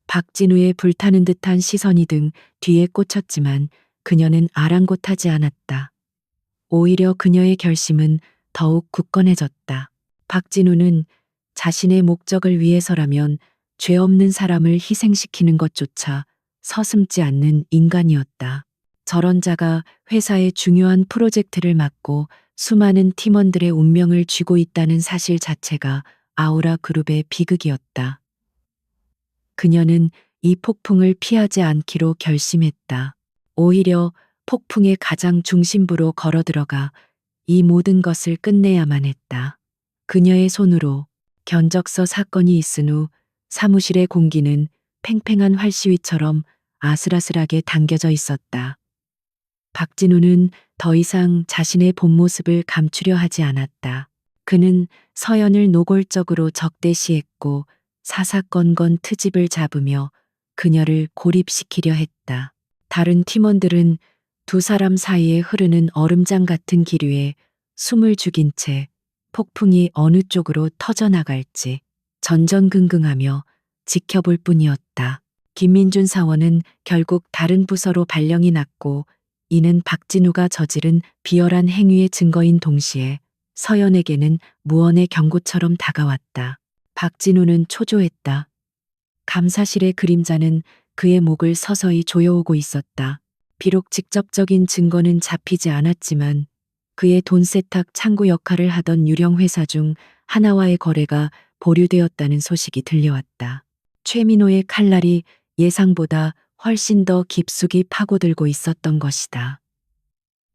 박진우의 불타는 듯한 시선이 등 뒤에 꽂혔지만 그녀는 아랑곳하지 않았다. 오히려 그녀의 결심은 더욱 굳건해졌다. 박진우는 자신의 목적을 위해서라면 죄 없는 사람을 희생시키는 것조차 서슴지 않는 인간이었다. 저런 자가 회사의 중요한 프로젝트를 맡고 수많은 팀원들의 운명을 쥐고 있다는 사실 자체가 아우라 그룹의 비극이었다. 그녀는 이 폭풍을 피하지 않기로 결심했다. 오히려 폭풍의 가장 중심부로 걸어 들어가 이 모든 것을 끝내야만 했다. 그녀의 손으로 견적서 사건이 있은 후 사무실의 공기는 팽팽한 활시위처럼 아슬아슬하게 당겨져 있었다. 박진우는 더 이상 자신의 본 모습을 감추려 하지 않았다. 그는 서연을 노골적으로 적대시했고 사사건건 트집을 잡으며 그녀를 고립시키려 했다. 다른 팀원들은 두 사람 사이에 흐르는 얼음장 같은 기류에 숨을 죽인 채 폭풍이 어느 쪽으로 터져나갈지 전전긍긍하며 지켜볼 뿐이었다. 김민준 사원은 결국 다른 부서로 발령이 났고 이는 박진우가 저지른 비열한 행위의 증거인 동시에 서연에게는 무언의 경고처럼 다가왔다. 박진우는 초조했다. 감사실의 그림자는 그의 목을 서서히 조여오고 있었다. 비록 직접적인 증거는 잡히지 않았지만 그의 돈 세탁 창구 역할을 하던 유령 회사 중 하나와의 거래가 보류되었다는 소식이 들려왔다. 최민호의 칼날이 예상보다 훨씬 더 깊숙이 파고들고 있었던 것이다.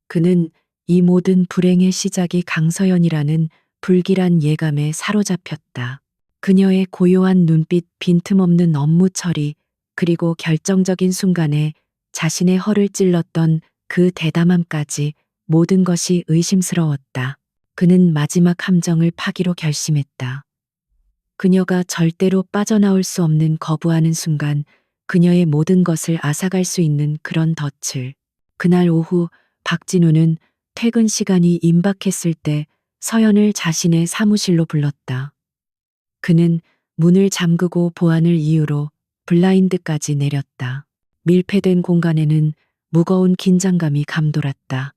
그는 이 모든 불행의 시작이 강서연이라는 불길한 예감에 사로잡혔다. 그녀의 고요한 눈빛, 빈틈없는 업무 처리, 그리고 결정적인 순간에 자신의 허를 찔렀던 그 대담함까지 모든 것이 의심스러웠다. 그는 마지막 함정을 파기로 결심했다. 그녀가 절대로 빠져나올 수 없는 거부하는 순간 그녀의 모든 것을 앗아갈 수 있는 그런 덫을. 그날 오후 박진우는 퇴근 시간이 임박했을 때 서연을 자신의 사무실로 불렀다. 그는 문을 잠그고 보안을 이유로 블라인드까지 내렸다. 밀폐된 공간에는 무거운 긴장감이 감돌았다.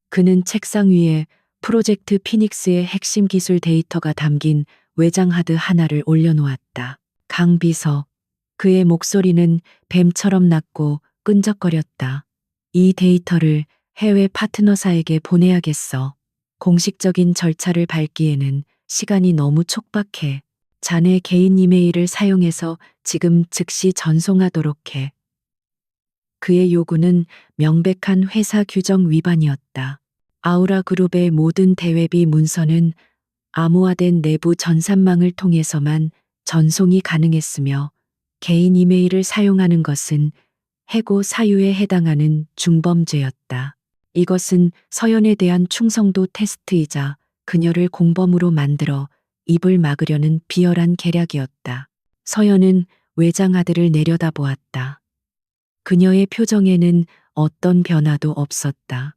그는 책상 위에 프로젝트 피닉스의 핵심 기술 데이터가 담긴 외장 하드 하나를 올려놓았다. 강 비서. 그의 목소리는 뱀처럼 낮고 끈적거렸다. 이 데이터를 해외 파트너사에게 보내야겠어. 공식적인 절차를 밟기에는 시간이 너무 촉박해. 자네 개인 이메일을 사용해서 지금 즉시 전송하도록 해. 그의 요구는 명백한 회사 규정 위반이었다. 아우라 그룹의 모든 대외비 문서는 암호화된 내부 전산망을 통해서만 전송이 가능했으며 개인 이메일을 사용하는 것은 해고 사유에 해당하는 중범죄였다. 이것은 서연에 대한 충성도 테스트이자 그녀를 공범으로 만들어 입을 막으려는 비열한 계략이었다. 서연은 외장 하드를 내려다보았다. 그녀의 표정에는 어떤 변화도 없었다.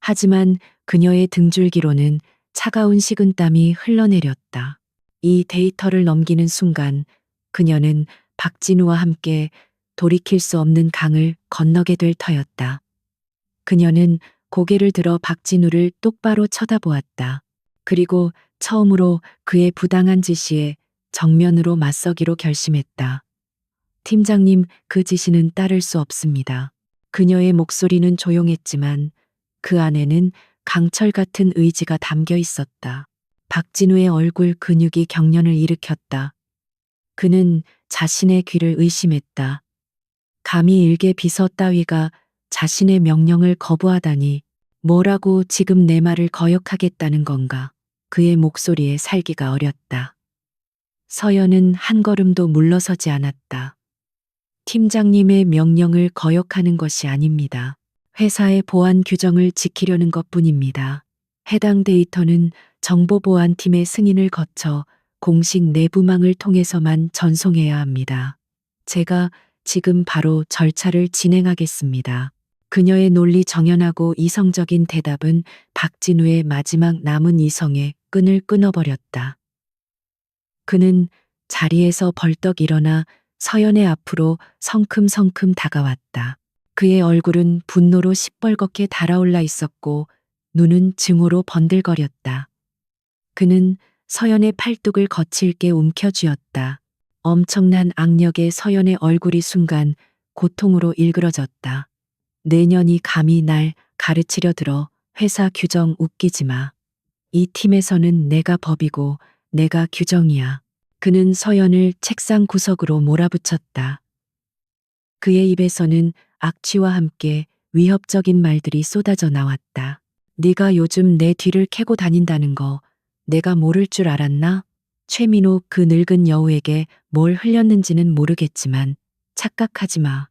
하지만 그녀의 등줄기로는 차가운 식은땀이 흘러내렸다. 이 데이터를 넘기는 순간 그녀는 박진우와 함께 돌이킬 수 없는 강을 건너게 될 터였다. 그녀는 고개를 들어 박진우를 똑바로 쳐다보았다. 그리고 처음으로 그의 부당한 지시에 정면으로 맞서기로 결심했다. 팀장님, 그 지시는 따를 수 없습니다. 그녀의 목소리는 조용했지만 그 안에는 강철 같은 의지가 담겨 있었다. 박진우의 얼굴 근육이 경련을 일으켰다. 그는 자신의 귀를 의심했다. 감히 일개 비서 따위가 자신의 명령을 거부하다니. 뭐라고 지금 내 말을 거역하겠다는 건가? 그의 목소리에 살기가 어렸다. 서연은 한 걸음도 물러서지 않았다. 팀장님의 명령을 거역하는 것이 아닙니다. 회사의 보안 규정을 지키려는 것뿐입니다. 해당 데이터는 정보보안팀의 승인을 거쳐 공식 내부망을 통해서만 전송해야 합니다. 제가 지금 바로 절차를 진행하겠습니다. 그녀의 논리 정연하고 이성적인 대답은 박진우의 마지막 남은 이성의 끈을 끊어버렸다. 그는 자리에서 벌떡 일어나 서연의 앞으로 성큼성큼 다가왔다. 그의 얼굴은 분노로 시뻘겋게 달아올라 있었고 눈은 증오로 번들거렸다. 그는 서연의 팔뚝을 거칠게 움켜쥐었다. 엄청난 악력의 서연의 얼굴이 순간 고통으로 일그러졌다. 내년이 감히 날 가르치려 들어. 회사 규정 웃기지 마. 이 팀에서는 내가 법이고 내가 규정이야. 그는 서연을 책상 구석으로 몰아붙였다. 그의 입에서는 악취와 함께 위협적인 말들이 쏟아져 나왔다. 네가 요즘 내 뒤를 캐고 다닌다는 거 내가 모를 줄 알았나? 최민호 그 늙은 여우에게 뭘 흘렸는지는 모르겠지만 착각하지 마.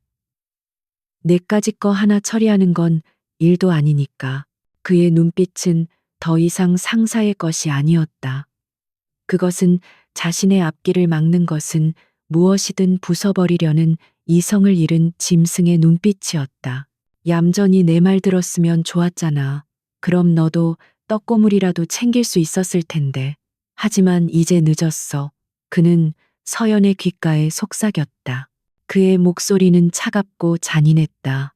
내까지 거 하나 처리하는 건 일도 아니니까. 그의 눈빛은 더 이상 상사의 것이 아니었다. 그것은 자신의 앞길을 막는 것은 무엇이든 부숴버리려는 이성을 잃은 짐승의 눈빛이었다. 얌전히 내 말 들었으면 좋았잖아. 그럼 너도 떡고물이라도 챙길 수 있었을 텐데. 하지만 이제 늦었어. 그는 서연의 귓가에 속삭였다. 그의 목소리는 차갑고 잔인했다.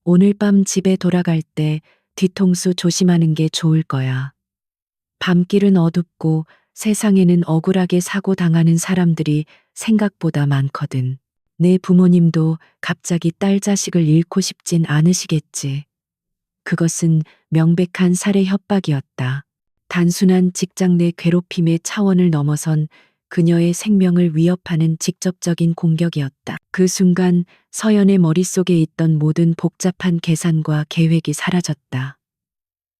오늘 밤 집에 돌아갈 때 뒤통수 조심하는 게 좋을 거야. 밤길은 어둡고 세상에는 억울하게 사고 당하는 사람들이 생각보다 많거든. 내 부모님도 갑자기 딸 자식을 잃고 싶진 않으시겠지. 그것은 명백한 살해 협박이었다. 단순한 직장 내 괴롭힘의 차원을 넘어선 그녀의 생명을 위협하는 직접적인 공격이었다. 그 순간 서연의 머릿속에 있던 모든 복잡한 계산과 계획이 사라졌다.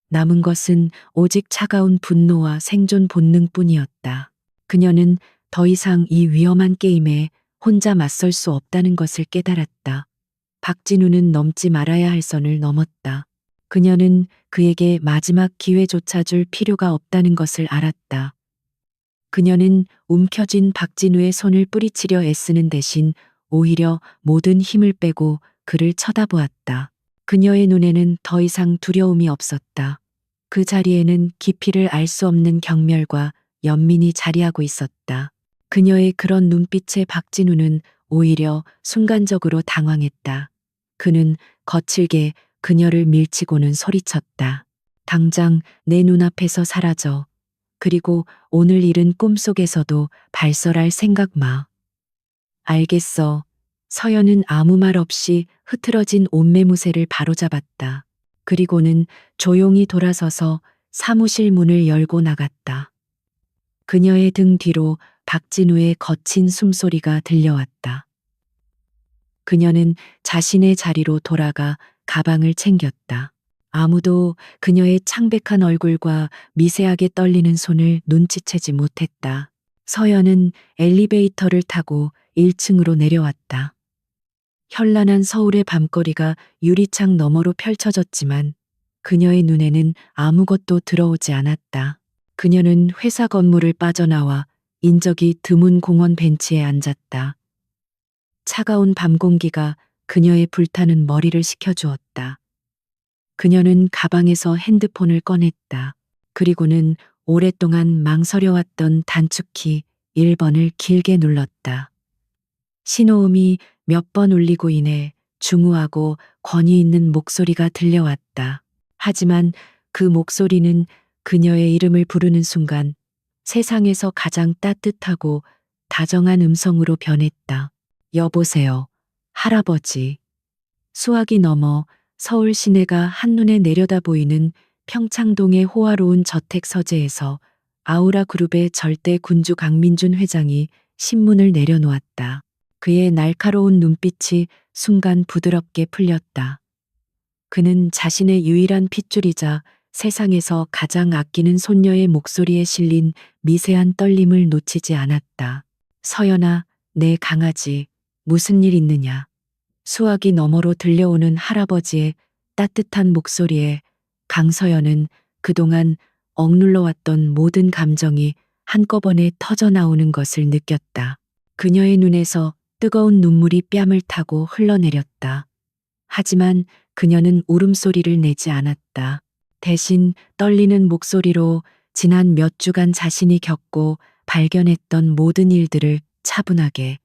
남은 것은 오직 차가운 분노와 생존 본능뿐이었다. 그녀는 더 이상 이 위험한 게임에 혼자 맞설 수 없다는 것을 깨달았다. 박진우는 넘지 말아야 할 선을 넘었다. 그녀는 그에게 마지막 기회조차 줄 필요가 없다는 것을 알았다. 그녀는 움켜쥔 박진우의 손을 뿌리치려 애쓰는 대신 오히려 모든 힘을 빼고 그를 쳐다보았다. 그녀의 눈에는 더 이상 두려움이 없었다. 그 자리에는 깊이를 알 수 없는 경멸과 연민이 자리하고 있었다. 그녀의 그런 눈빛에 박진우는 오히려 순간적으로 당황했다. 그는 거칠게 그녀를 밀치고는 소리쳤다. 당장 내 눈앞에서 사라져. 그리고 오늘 일은 꿈속에서도 발설할 생각 마. 알겠어. 서연은 아무 말 없이 흐트러진 옷매무새를 바로잡았다. 그리고는 조용히 돌아서서 사무실 문을 열고 나갔다. 그녀의 등 뒤로 박진우의 거친 숨소리가 들려왔다. 그녀는 자신의 자리로 돌아가 가방을 챙겼다. 아무도 그녀의 창백한 얼굴과 미세하게 떨리는 손을 눈치채지 못했다. 서연은 엘리베이터를 타고 1층으로 내려왔다. 현란한 서울의 밤거리가 유리창 너머로 펼쳐졌지만 그녀의 눈에는 아무것도 들어오지 않았다. 그녀는 회사 건물을 빠져나와 인적이 드문 공원 벤치에 앉았다. 차가운 밤 공기가 그녀의 불타는 머리를 식혀주었다. 그녀는 가방에서 핸드폰을 꺼냈다. 그리고는 오랫동안 망설여왔던 단축키 1번을 길게 눌렀다. 신호음이 몇 번 울리고 인해 중후하고 권위 있는 목소리가 들려왔다. 하지만 그 목소리는 그녀의 이름을 부르는 순간 세상에서 가장 따뜻하고 다정한 음성으로 변했다. 여보세요, 할아버지. 수화기 너머 서울 시내가 한눈에 내려다 보이는 평창동의 호화로운 저택 서재에서 아우라 그룹의 절대 군주 강민준 회장이 신문을 내려놓았다. 그의 날카로운 눈빛이 순간 부드럽게 풀렸다. 그는 자신의 유일한 핏줄이자 세상에서 가장 아끼는 손녀의 목소리에 실린 미세한 떨림을 놓치지 않았다. 서연아, 내 강아지, 무슨 일 있느냐? 수화기 너머로 들려오는 할아버지의 따뜻한 목소리에 강서연은 그동안 억눌러왔던 모든 감정이 한꺼번에 터져 나오는 것을 느꼈다. 그녀의 눈에서 뜨거운 눈물이 뺨을 타고 흘러내렸다. 하지만 그녀는 울음소리를 내지 않았다. 대신 떨리는 목소리로 지난 몇 주간 자신이 겪고 발견했던 모든 일들을 차분하게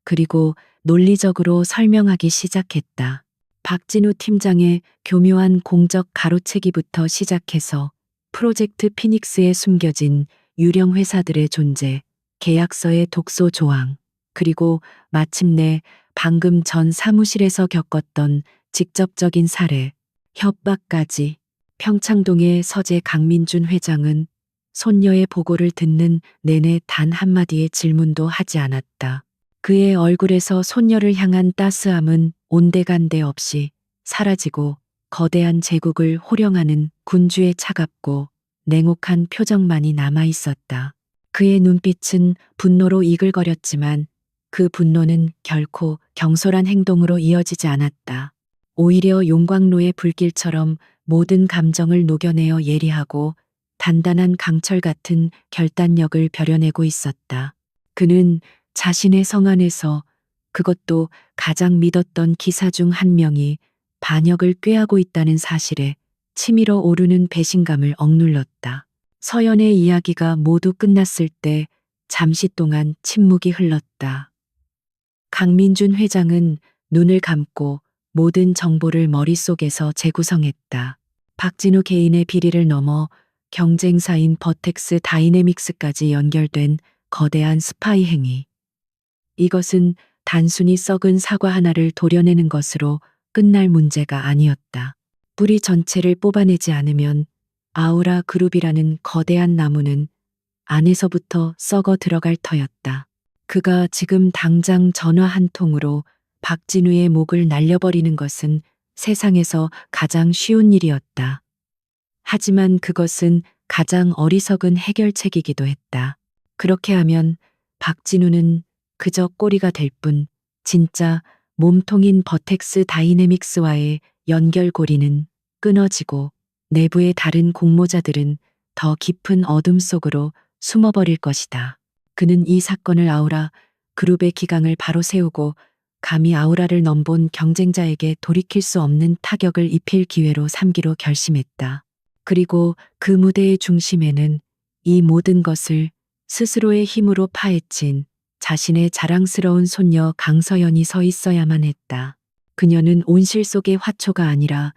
그리고 논리적으로 설명하기 시작했다. 박진우 팀장의 교묘한 공적 가로채기부터 시작해서 프로젝트 피닉스에 숨겨진 유령 회사들의 존재, 계약서의 독소 조항, 그리고 마침내 방금 전 사무실에서 겪었던 직접적인 사례, 협박까지. 평창동의 서재 강민준 회장은 손녀의 보고를 듣는 내내 단 한마디의 질문도 하지 않았다. 그의 얼굴에서 손녀를 향한 따스함은 온데간데 없이 사라지고 거대한 제국을 호령하는 군주의 차갑고 냉혹한 표정만이 남아 있었다. 그의 눈빛은 분노로 이글거렸지만 그 분노는 결코 경솔한 행동으로 이어지지 않았다. 오히려 용광로의 불길처럼 모든 감정을 녹여내어 예리하고 단단한 강철 같은 결단력을 벼려내고 있었다. 그는 자신의 성 안에서 그것도 가장 믿었던 기사 중 한 명이 반역을 꾀하고 있다는 사실에 치밀어 오르는 배신감을 억눌렀다. 서연의 이야기가 모두 끝났을 때 잠시 동안 침묵이 흘렀다. 강민준 회장은 눈을 감고 모든 정보를 머릿속에서 재구성했다. 박진우 개인의 비리를 넘어 경쟁사인 버텍스 다이내믹스까지 연결된 거대한 스파이 행위. 이것은 단순히 썩은 사과 하나를 도려내는 것으로 끝날 문제가 아니었다. 뿌리 전체를 뽑아내지 않으면 아우라 그룹이라는 거대한 나무는 안에서부터 썩어 들어갈 터였다. 그가 지금 당장 전화 한 통으로 박진우의 목을 날려버리는 것은 세상에서 가장 쉬운 일이었다. 하지만 그것은 가장 어리석은 해결책이기도 했다. 그렇게 하면 박진우는 그저 꼬리가 될 뿐 진짜 몸통인 버텍스 다이내믹스와의 연결고리는 끊어지고 내부의 다른 공모자들은 더 깊은 어둠 속으로 숨어버릴 것이다. 그는 이 사건을 아우라 그룹의 기강을 바로 세우고 감히 아우라를 넘본 경쟁자에게 돌이킬 수 없는 타격을 입힐 기회로 삼기로 결심했다. 그리고 그 무대의 중심에는 이 모든 것을 스스로의 힘으로 파헤친 자신의 자랑스러운 손녀 강서연이 서 있어야만 했다. 그녀는 온실 속의 화초가 아니라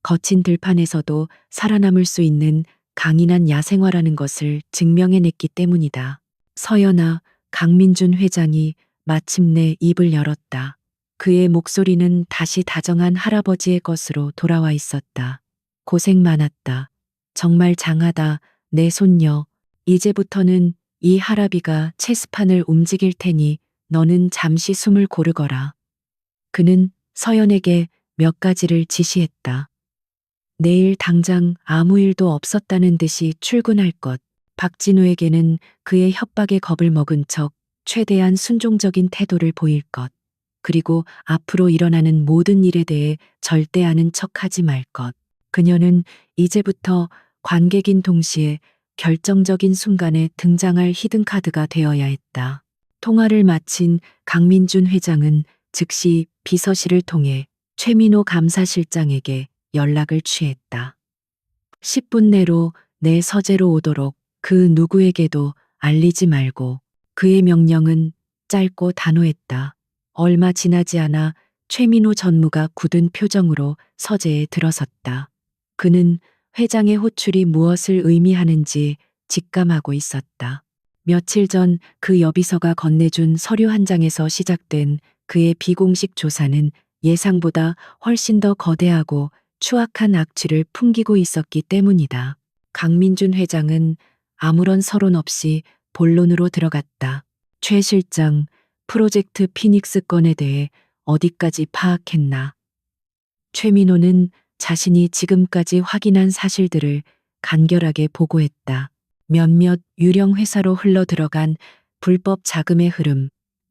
거친 들판에서도 살아남을 수 있는 강인한 야생화라는 것을 증명해냈기 때문이다. 서연아, 강민준 회장이 마침내 입을 열었다. 그의 목소리는 다시 다정한 할아버지의 것으로 돌아와 있었다. 고생 많았다. 정말 장하다, 내 손녀. 이제부터는 이 할아비가 체스판을 움직일 테니 너는 잠시 숨을 고르거라. 그는 서연에게 몇 가지를 지시했다. 내일 당장 아무 일도 없었다는 듯이 출근할 것. 박진우에게는 그의 협박에 겁을 먹은 척 최대한 순종적인 태도를 보일 것. 그리고 앞으로 일어나는 모든 일에 대해 절대 아는 척하지 말 것. 그녀는 이제부터 관객인 동시에 결정적인 순간에 등장할 히든카드가 되어야 했다. 통화를 마친 강민준 회장은 즉시 비서실을 통해 최민호 감사실장에게 연락을 취했다. 10분 내로 내 서재로 오도록 그 누구에게도 알리지 말고. 그의 명령은 짧고 단호했다. 얼마 지나지 않아 최민호 전무가 굳은 표정으로 서재에 들어섰다. 그는 회장의 호출이 무엇을 의미하는지 직감하고 있었다. 며칠 전 그 여비서가 건네준 서류 한 장에서 시작된 그의 비공식 조사는 예상보다 훨씬 더 거대하고 추악한 악취를 풍기고 있었기 때문이다. 강민준 회장은 아무런 서론 없이 본론으로 들어갔다. 최 실장, 프로젝트 피닉스 건에 대해 어디까지 파악했나? 최민호는 자신이 지금까지 확인한 사실들을 간결하게 보고했다. 몇몇 유령 회사로 흘러들어간 불법 자금의 흐름,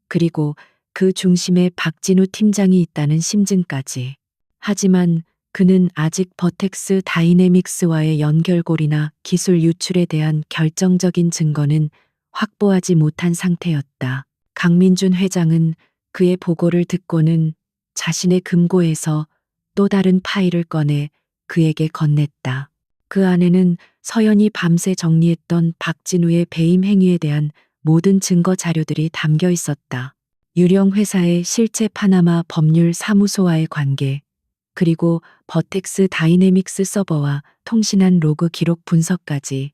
그리고 그 중심에 박진우 팀장이 있다는 심증까지. 하지만 그는 아직 버텍스 다이내믹스와의 연결고리나 기술 유출에 대한 결정적인 증거는 확보하지 못한 상태였다. 강민준 회장은 그의 보고를 듣고는 자신의 금고에서 또 다른 파일을 꺼내 그에게 건넸다. 그 안에는 서연이 밤새 정리했던 박진우의 배임 행위에 대한 모든 증거 자료들이 담겨 있었다. 유령 회사의 실제 파나마 법률 사무소와의 관계, 그리고 버텍스 다이내믹스 서버와 통신한 로그 기록 분석까지.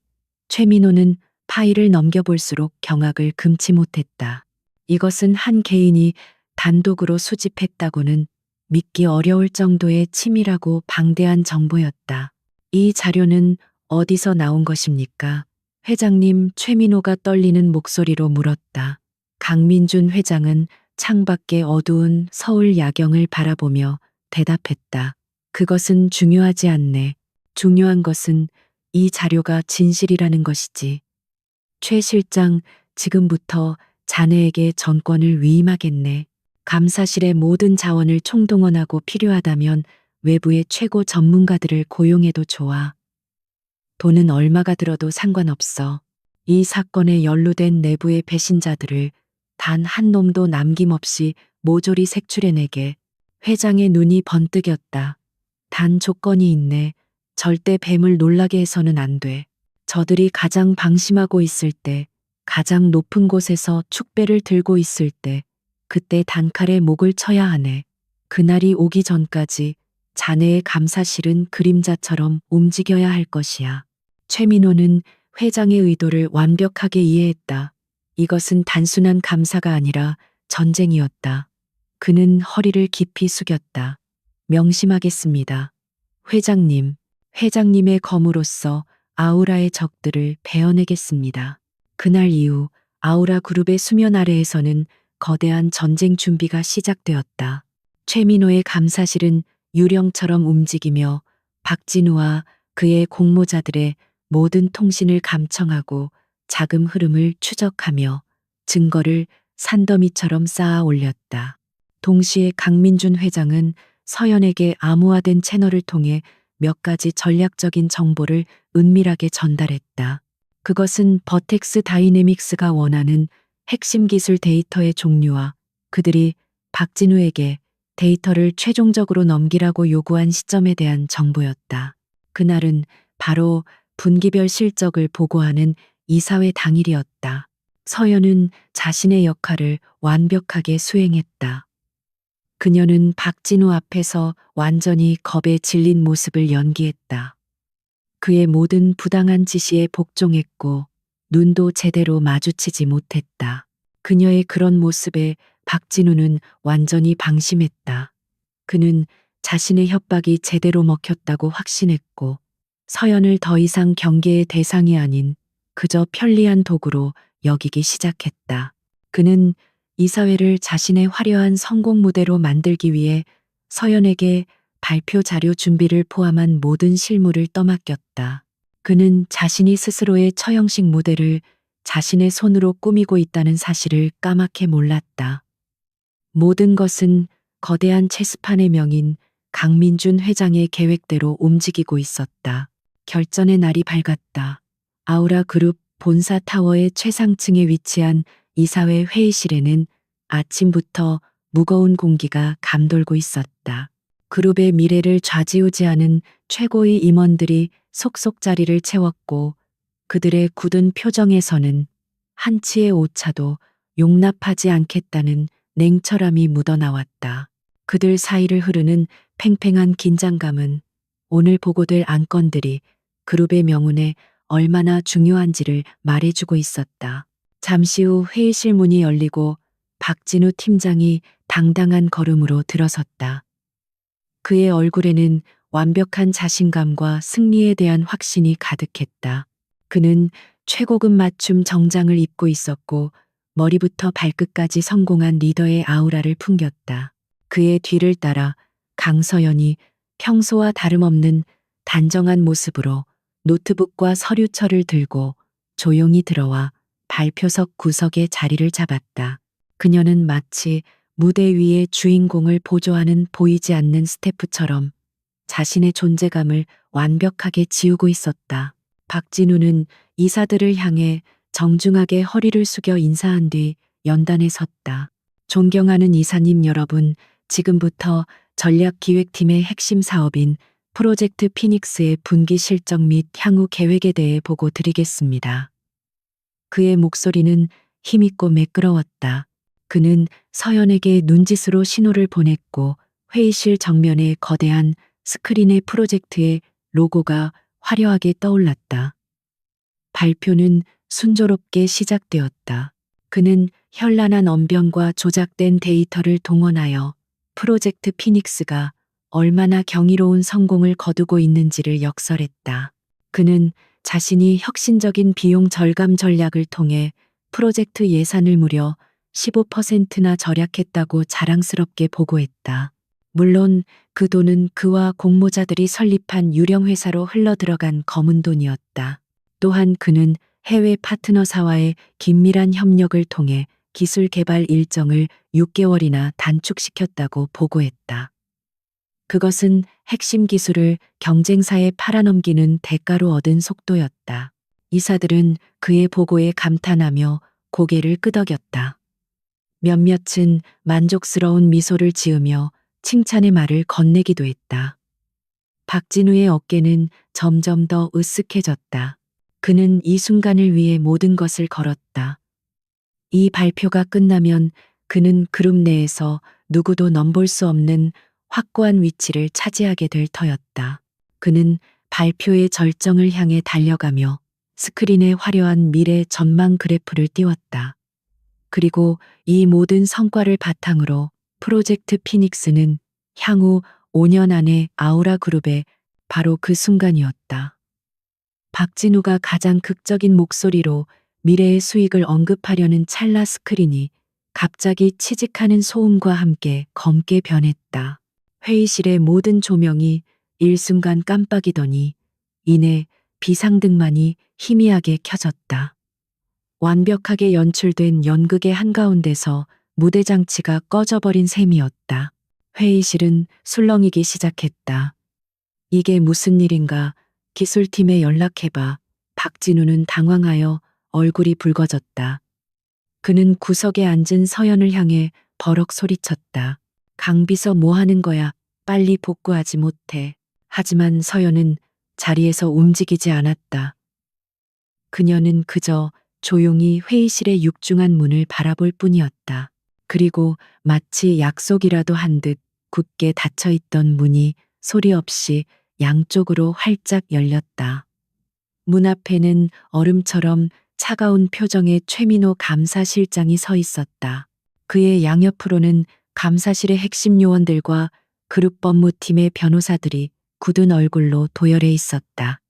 최민호는 파일을 넘겨볼수록 경악을 금치 못했다. 이것은 한 개인이 단독으로 수집했다고는 믿기 어려울 정도의 치밀하고 방대한 정보였다. 이 자료는 어디서 나온 것입니까? 회장님, 최민호가 떨리는 목소리로 물었다. 강민준 회장은 창밖의 어두운 서울 야경을 바라보며 대답했다. 그것은 중요하지 않네. 중요한 것은 이 자료가 진실이라는 것이지. 최 실장, 지금부터 자네에게 전권을 위임하겠네. 감사실의 모든 자원을 총동원하고 필요하다면 외부의 최고 전문가들을 고용해도 좋아. 돈은 얼마가 들어도 상관없어. 이 사건에 연루된 내부의 배신자들을 단 한 놈도 남김없이 모조리 색출해내게. 회장의 눈이 번뜩였다. 단 조건이 있네. 절대 뱀을 놀라게 해서는 안 돼. 저들이 가장 방심하고 있을 때, 가장 높은 곳에서 축배를 들고 있을 때, 그때 단칼에 목을 쳐야 하네. 그날이 오기 전까지 자네의 감사실은 그림자처럼 움직여야 할 것이야. 최민호는 회장의 의도를 완벽하게 이해했다. 이것은 단순한 감사가 아니라 전쟁이었다. 그는 허리를 깊이 숙였다. 명심하겠습니다. 회장님, 회장님의 검으로서 아우라의 적들을 베어내겠습니다. 그날 이후 아우라 그룹의 수면 아래에서는 거대한 전쟁 준비가 시작되었다. 최민호의 감사실은 유령처럼 움직이며 박진우와 그의 공모자들의 모든 통신을 감청하고 자금 흐름을 추적하며 증거를 산더미처럼 쌓아 올렸다. 동시에 강민준 회장은 서연에게 암호화된 채널을 통해 몇 가지 전략적인 정보를 은밀하게 전달했다. 그것은 버텍스 다이내믹스가 원하는 핵심 기술 데이터의 종류와 그들이 박진우에게 데이터를 최종적으로 넘기라고 요구한 시점에 대한 정보였다. 그날은 바로 분기별 실적을 보고하는 이사회 당일이었다. 서연은 자신의 역할을 완벽하게 수행했다. 그녀는 박진우 앞에서 완전히 겁에 질린 모습을 연기했다. 그의 모든 부당한 지시에 복종했고 눈도 제대로 마주치지 못했다. 그녀의 그런 모습에 박진우는 완전히 방심했다. 그는 자신의 협박이 제대로 먹혔다고 확신했고 서연을 더 이상 경계의 대상이 아닌 그저 편리한 도구로 여기기 시작했다. 그는 이사회를 자신의 화려한 성공 무대로 만들기 위해 서연에게 발표 자료 준비를 포함한 모든 실무를 떠맡겼다. 그는 자신이 스스로의 처형식 무대를 자신의 손으로 꾸미고 있다는 사실을 까맣게 몰랐다. 모든 것은 거대한 체스판의 명인 강민준 회장의 계획대로 움직이고 있었다. 결전의 날이 밝았다. 아우라 그룹 본사 타워의 최상층에 위치한 이사회 회의실에는 아침부터 무거운 공기가 감돌고 있었다. 그룹의 미래를 좌지우지하는 최고의 임원들이 속속 자리를 채웠고 그들의 굳은 표정에서는 한치의 오차도 용납하지 않겠다는 냉철함이 묻어나왔다. 그들 사이를 흐르는 팽팽한 긴장감은 오늘 보고될 안건들이 그룹의 명운에 얼마나 중요한지를 말해주고 있었다. 잠시 후 회의실 문이 열리고 박진우 팀장이 당당한 걸음으로 들어섰다. 그의 얼굴에는 완벽한 자신감과 승리에 대한 확신이 가득했다. 그는 최고급 맞춤 정장을 입고 있었고 머리부터 발끝까지 성공한 리더의 아우라를 풍겼다. 그의 뒤를 따라 강서연이 평소와 다름없는 단정한 모습으로 노트북과 서류철을 들고 조용히 들어와 발표석 구석에 자리를 잡았다. 그녀는 마치 무대 위의 주인공을 보조하는 보이지 않는 스태프처럼 자신의 존재감을 완벽하게 지우고 있었다. 박진우는 이사들을 향해 정중하게 허리를 숙여 인사한 뒤 연단에 섰다. 존경하는 이사님 여러분, 지금부터 전략기획팀의 핵심 사업인 프로젝트 피닉스의 분기 실적 및 향후 계획에 대해 보고 드리겠습니다. 그의 목소리는 힘있고 매끄러웠다. 그는 서연에게 눈짓으로 신호를 보냈고 회의실 정면에 거대한 스크린의 프로젝트의 로고가 화려하게 떠올랐다. 발표는 순조롭게 시작되었다. 그는 현란한 언변과 조작된 데이터를 동원하여 프로젝트 피닉스가 얼마나 경이로운 성공을 거두고 있는지를 역설했다. 그는 자신이 혁신적인 비용 절감 전략을 통해 프로젝트 예산을 무려 15%나 절약했다고 자랑스럽게 보고했다. 물론 그 돈은 그와 공모자들이 설립한 유령 회사로 흘러들어간 검은 돈이었다. 또한 그는 해외 파트너사와의 긴밀한 협력을 통해 기술 개발 일정을 6개월이나 단축시켰다고 보고했다. 그것은 핵심 기술을 경쟁사에 팔아넘기는 대가로 얻은 속도였다. 이사들은 그의 보고에 감탄하며 고개를 끄덕였다. 몇몇은 만족스러운 미소를 지으며 칭찬의 말을 건네기도 했다. 박진우의 어깨는 점점 더 으쓱해졌다. 그는 이 순간을 위해 모든 것을 걸었다. 이 발표가 끝나면 그는 그룹 내에서 누구도 넘볼 수 없는 확고한 위치를 차지하게 될 터였다. 그는 발표의 절정을 향해 달려가며 스크린에 화려한 미래 전망 그래프를 띄웠다. 그리고 이 모든 성과를 바탕으로 프로젝트 피닉스는 향후 5년 안에 아우라 그룹의 바로 그 순간이었다. 박진우가 가장 극적인 목소리로 미래의 수익을 언급하려는 찰나 스크린이 갑자기 치직하는 소음과 함께 검게 변했다. 회의실의 모든 조명이 일순간 깜빡이더니 이내 비상등만이 희미하게 켜졌다. 완벽하게 연출된 연극의 한가운데서 무대 장치가 꺼져버린 셈이었다. 회의실은 술렁이기 시작했다. 이게 무슨 일인가? 기술팀에 연락해봐. 박진우는 당황하여 얼굴이 붉어졌다. 그는 구석에 앉은 서연을 향해 버럭 소리쳤다. 강비서 뭐 하는 거야? 빨리 복구하지 못해. 하지만 서연은 자리에서 움직이지 않았다. 그녀는 그저 조용히 회의실의 육중한 문을 바라볼 뿐이었다. 그리고 마치 약속이라도 한 듯 굳게 닫혀있던 문이 소리 없이 양쪽으로 활짝 열렸다. 문 앞에는 얼음처럼 차가운 표정의 최민호 감사실장이 서 있었다. 그의 양옆으로는 감사실의 핵심 요원들과 그룹 법무팀의 변호사들이 굳은 얼굴로 도열해 있었다.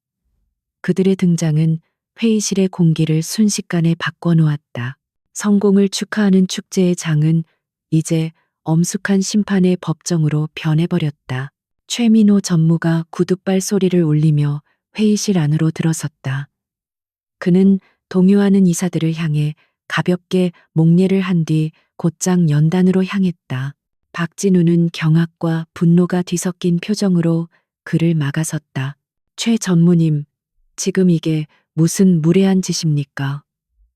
그들의 등장은 회의실의 공기를 순식간에 바꿔놓았다. 성공을 축하하는 축제의 장은 이제 엄숙한 심판의 법정으로 변해버렸다. 최민호 전무가 구둣발 소리를 울리며 회의실 안으로 들어섰다. 그는 동요하는 이사들을 향해 가볍게 목례를 한 뒤 곧장 연단으로 향했다. 박진우는 경악과 분노가 뒤섞인 표정으로 그를 막아섰다. 최 전무님, 지금 이게 무슨 무례한 짓입니까?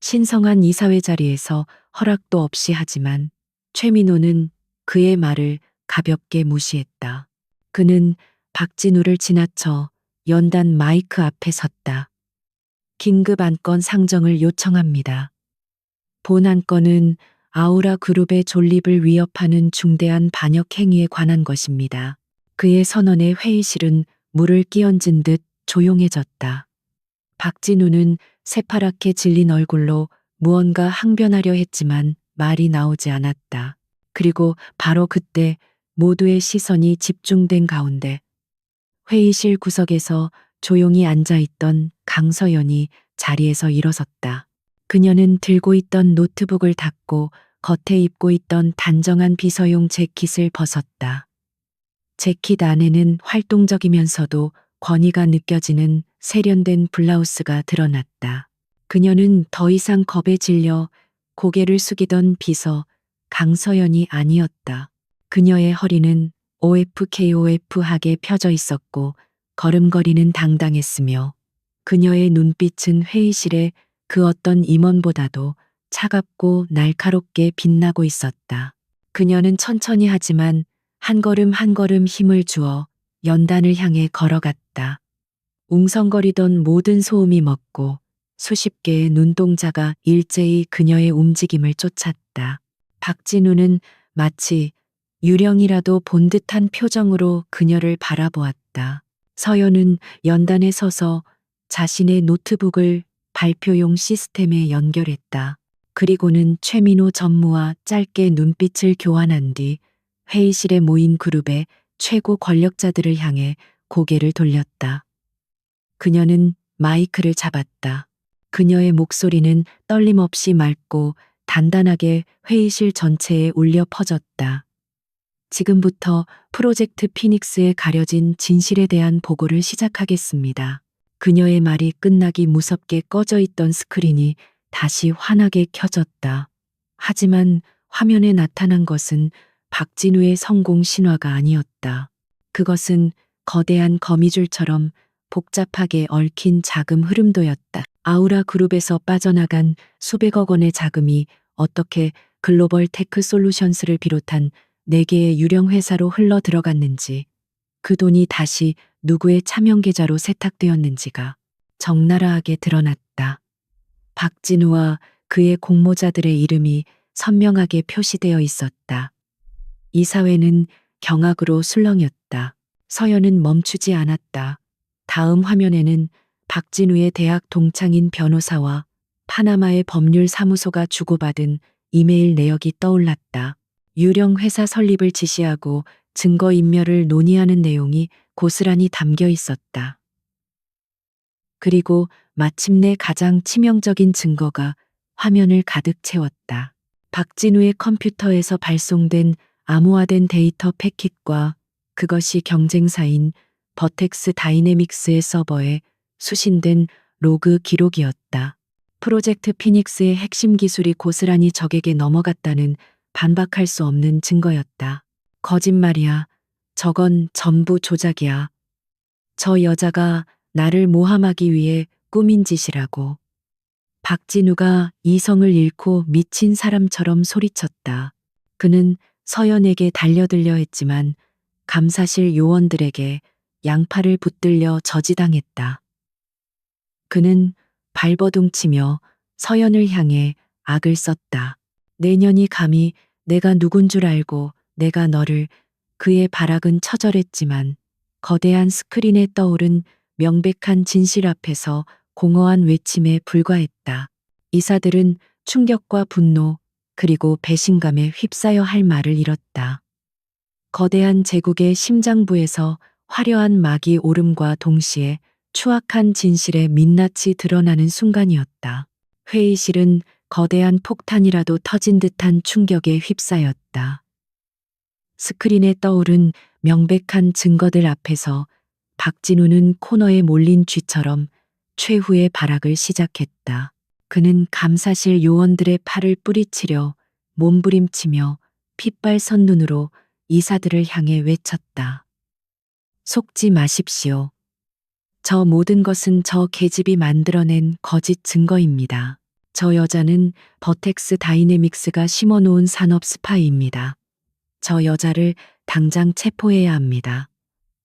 신성한 이사회 자리에서 허락도 없이 하지만 최민호는 그의 말을 가볍게 무시했다. 그는 박진우를 지나쳐 연단 마이크 앞에 섰다. 긴급 안건 상정을 요청합니다. 본 안건은 아우라 그룹의 존립을 위협하는 중대한 반역 행위에 관한 것입니다. 그의 선언에 회의실은 물을 끼얹은 듯 조용해졌다. 박진우는 새파랗게 질린 얼굴로 무언가 항변하려 했지만 말이 나오지 않았다. 그리고 바로 그때 모두의 시선이 집중된 가운데 회의실 구석에서 조용히 앉아있던 강서연이 자리에서 일어섰다. 그녀는 들고 있던 노트북을 닫고 겉에 입고 있던 단정한 비서용 재킷을 벗었다. 재킷 안에는 활동적이면서도 권위가 느껴지는 세련된 블라우스가 드러났다. 그녀는 더 이상 겁에 질려 고개를 숙이던 비서 강서연이 아니었다. 그녀의 허리는 OFKOF하게 펴져 있었고 걸음걸이는 당당했으며 그녀의 눈빛은 회의실의 그 어떤 임원보다도 차갑고 날카롭게 빛나고 있었다. 그녀는 천천히 하지만 한 걸음 한 걸음 힘을 주어 연단을 향해 걸어갔다. 웅성거리던 모든 소음이 멎고 수십 개의 눈동자가 일제히 그녀의 움직임을 쫓았다. 박진우는 마치 유령이라도 본 듯한 표정으로 그녀를 바라보았다. 서연은 연단에 서서 자신의 노트북을 발표용 시스템에 연결했다. 그리고는 최민호 전무와 짧게 눈빛을 교환한 뒤 회의실에 모인 그룹의 최고 권력자들을 향해 고개를 돌렸다. 그녀는 마이크를 잡았다. 그녀의 목소리는 떨림없이 맑고 단단하게 회의실 전체에 울려 퍼졌다. 지금부터 프로젝트 피닉스에 가려진 진실에 대한 보고를 시작하겠습니다. 그녀의 말이 끝나기 무섭게 꺼져 있던 스크린이 다시 환하게 켜졌다. 하지만 화면에 나타난 것은 박진우의 성공 신화가 아니었다. 그것은 거대한 거미줄처럼 복잡하게 얽힌 자금 흐름도였다. 아우라 그룹에서 빠져나간 수백억 원의 자금이 어떻게 글로벌 테크 솔루션스를 비롯한 4개의 유령 회사로 흘러 들어갔는지, 그 돈이 다시 누구의 차명 계좌로 세탁되었는지가 적나라하게 드러났다. 박진우와 그의 공모자들의 이름이 선명하게 표시되어 있었다. 이 사회는 경악으로 술렁였다. 서연은 멈추지 않았다. 다음 화면에는 박진우의 대학 동창인 변호사와 파나마의 법률 사무소가 주고받은 이메일 내역이 떠올랐다. 유령 회사 설립을 지시하고 증거인멸을 논의하는 내용이 고스란히 담겨 있었다. 그리고 마침내 가장 치명적인 증거가 화면을 가득 채웠다. 박진우의 컴퓨터에서 발송된 암호화된 데이터 패킷과 그것이 경쟁사인 버텍스 다이내믹스의 서버에 수신된 로그 기록이었다. 프로젝트 피닉스의 핵심 기술이 고스란히 적에게 넘어갔다는 반박할 수 없는 증거였다. 거짓말이야. 저건 전부 조작이야. 저 여자가 나를 모함하기 위해 꾸민 짓이라고. 박진우가 이성을 잃고 미친 사람처럼 소리쳤다. 그는 서연에게 달려들려 했지만 감사실 요원들에게 양팔을 붙들려 저지당했다. 그는 발버둥치며 서연을 향해 악을 썼다. 내년이 감히 내가 누군 줄 알고 내가 너를. 그의 발악은 처절했지만 거대한 스크린에 떠오른 명백한 진실 앞에서 공허한 외침에 불과했다. 이사들은 충격과 분노 그리고 배신감에 휩싸여 할 말을 잃었다. 거대한 제국의 심장부에서 화려한 막이 오름과 동시에 추악한 진실의 민낯이 드러나는 순간이었다. 회의실은 거대한 폭탄이라도 터진 듯한 충격에 휩싸였다. 스크린에 떠오른 명백한 증거들 앞에서 박진우는 코너에 몰린 쥐처럼 최후의 발악을 시작했다. 그는 감사실 요원들의 팔을 뿌리치려 몸부림치며 핏발선 눈으로 이사들을 향해 외쳤다. 속지 마십시오. 저 모든 것은 저 계집이 만들어낸 거짓 증거입니다. 저 여자는 버텍스 다이내믹스가 심어놓은 산업 스파이입니다. 저 여자를 당장 체포해야 합니다.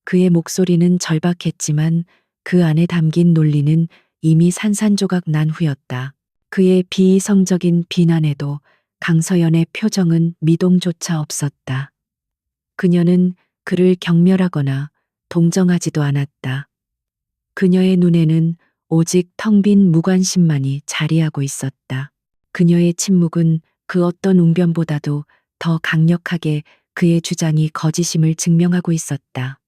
그의 목소리는 절박했지만 그 안에 담긴 논리는 이미 산산조각 난 후였다. 그의 비이성적인 비난에도 강서연의 표정은 미동조차 없었다. 그녀는 그를 경멸하거나 동정하지도 않았다. 그녀의 눈에는 오직 텅 빈 무관심만이 자리하고 있었다. 그녀의 침묵은 그 어떤 웅변보다도 더 강력하게 그의 주장이 거짓임을 증명하고 있었다.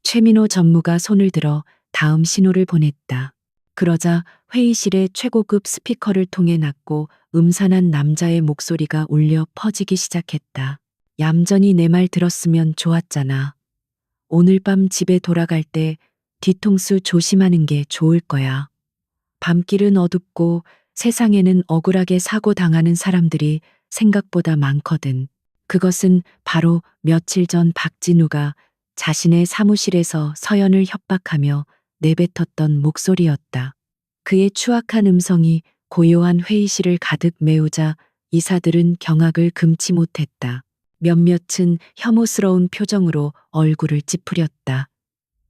최민호 전무가 손을 들어 다음 신호를 보냈다. 그러자 회의실의 최고급 스피커를 통해 낮고 음산한 남자의 목소리가 울려 퍼지기 시작했다. 얌전히 내 말 들었으면 좋았잖아. 오늘 밤 집에 돌아갈 때 뒤통수 조심하는 게 좋을 거야. 밤길은 어둡고 세상에는 억울하게 사고 당하는 사람들이 생각보다 많거든. 그것은 바로 며칠 전 박진우가 자신의 사무실에서 서연을 협박하며 내뱉었던 목소리였다. 그의 추악한 음성이 고요한 회의실을 가득 메우자 이사들은 경악을 금치 못했다. 몇몇은 혐오스러운 표정으로 얼굴을 찌푸렸다.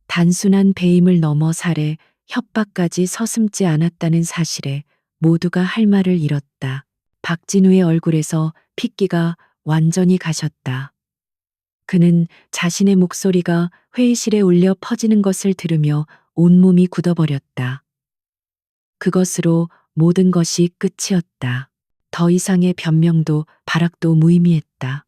단순한 배임을 넘어 살해, 협박까지 서슴지 않았다는 사실에 모두가 할 말을 잃었다. 박진우의 얼굴에서 핏기가 완전히 가셨다. 그는 자신의 목소리가 회의실에 울려 퍼지는 것을 들으며 온몸이 굳어버렸다. 그것으로 모든 것이 끝이었다. 더 이상의 변명도 발악도 무의미했다.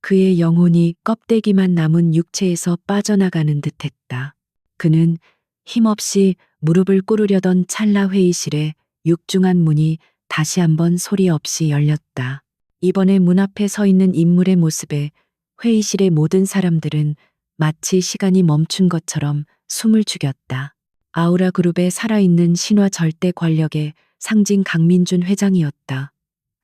그의 영혼이 껍데기만 남은 육체에서 빠져나가는 듯했다. 그는 힘없이 무릎을 꿇으려던 찰나 회의실에 육중한 문이 다시 한번 소리 없이 열렸다. 이번에 문 앞에 서 있는 인물의 모습에 회의실의 모든 사람들은 마치 시간이 멈춘 것처럼 숨을 죽였다. 아우라 그룹의 살아있는 신화 절대 권력의 상징 강민준 회장이었다.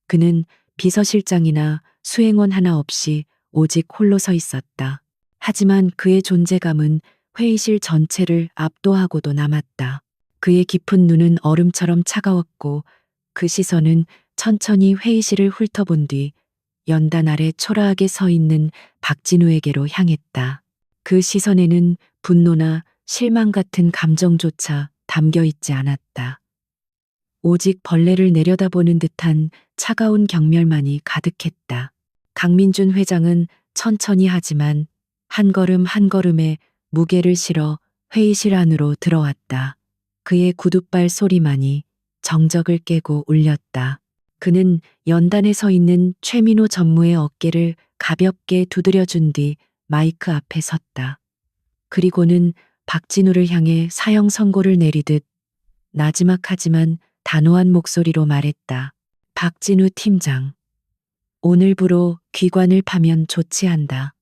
그는 비서실장이나 수행원 하나 없이 오직 홀로 서 있었다. 하지만 그의 존재감은 회의실 전체를 압도하고도 남았다. 그의 깊은 눈은 얼음처럼 차가웠고 그 시선은 천천히 회의실을 훑어본 뒤 연단 아래 초라하게 서 있는 박진우에게로 향했다. 그 시선에는 분노나 실망 같은 감정조차 담겨 있지 않았다. 오직 벌레를 내려다보는 듯한 차가운 경멸만이 가득했다. 강민준 회장은 천천히 하지만 한 걸음 한 걸음에 무게를 실어 회의실 안으로 들어왔다. 그의 구둣발 소리만이 정적을 깨고 울렸다. 그는 연단에 서 있는 최민호 전무의 어깨를 가볍게 두드려준 뒤 마이크 앞에 섰다. 그리고는 박진우를 향해 사형 선고를 내리듯 나지막하지만 단호한 목소리로 말했다. 박진우 팀장. 오늘부로 귀관을 파면 조치한다.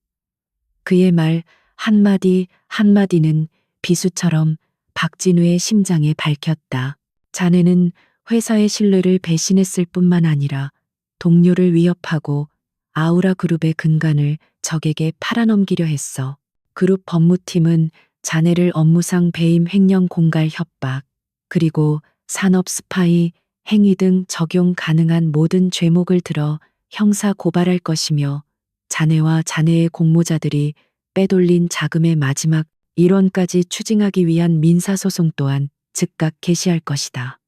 그의 말 한마디 한마디는 비수처럼 박진우의 심장에 밝혔다. 자네는 회사의 신뢰를 배신했을 뿐만 아니라 동료를 위협하고 아우라 그룹의 근간을 적에게 팔아넘기려 했어. 그룹 법무팀은 자네를 업무상 배임 횡령 공갈 협박, 그리고 산업 스파이 행위 등 적용 가능한 모든 죄목을 들어 형사 고발할 것이며 자네와 자네의 공모자들이 빼돌린 자금의 마지막 일원까지 추징하기 위한 민사소송 또한 즉각 개시할 것이다.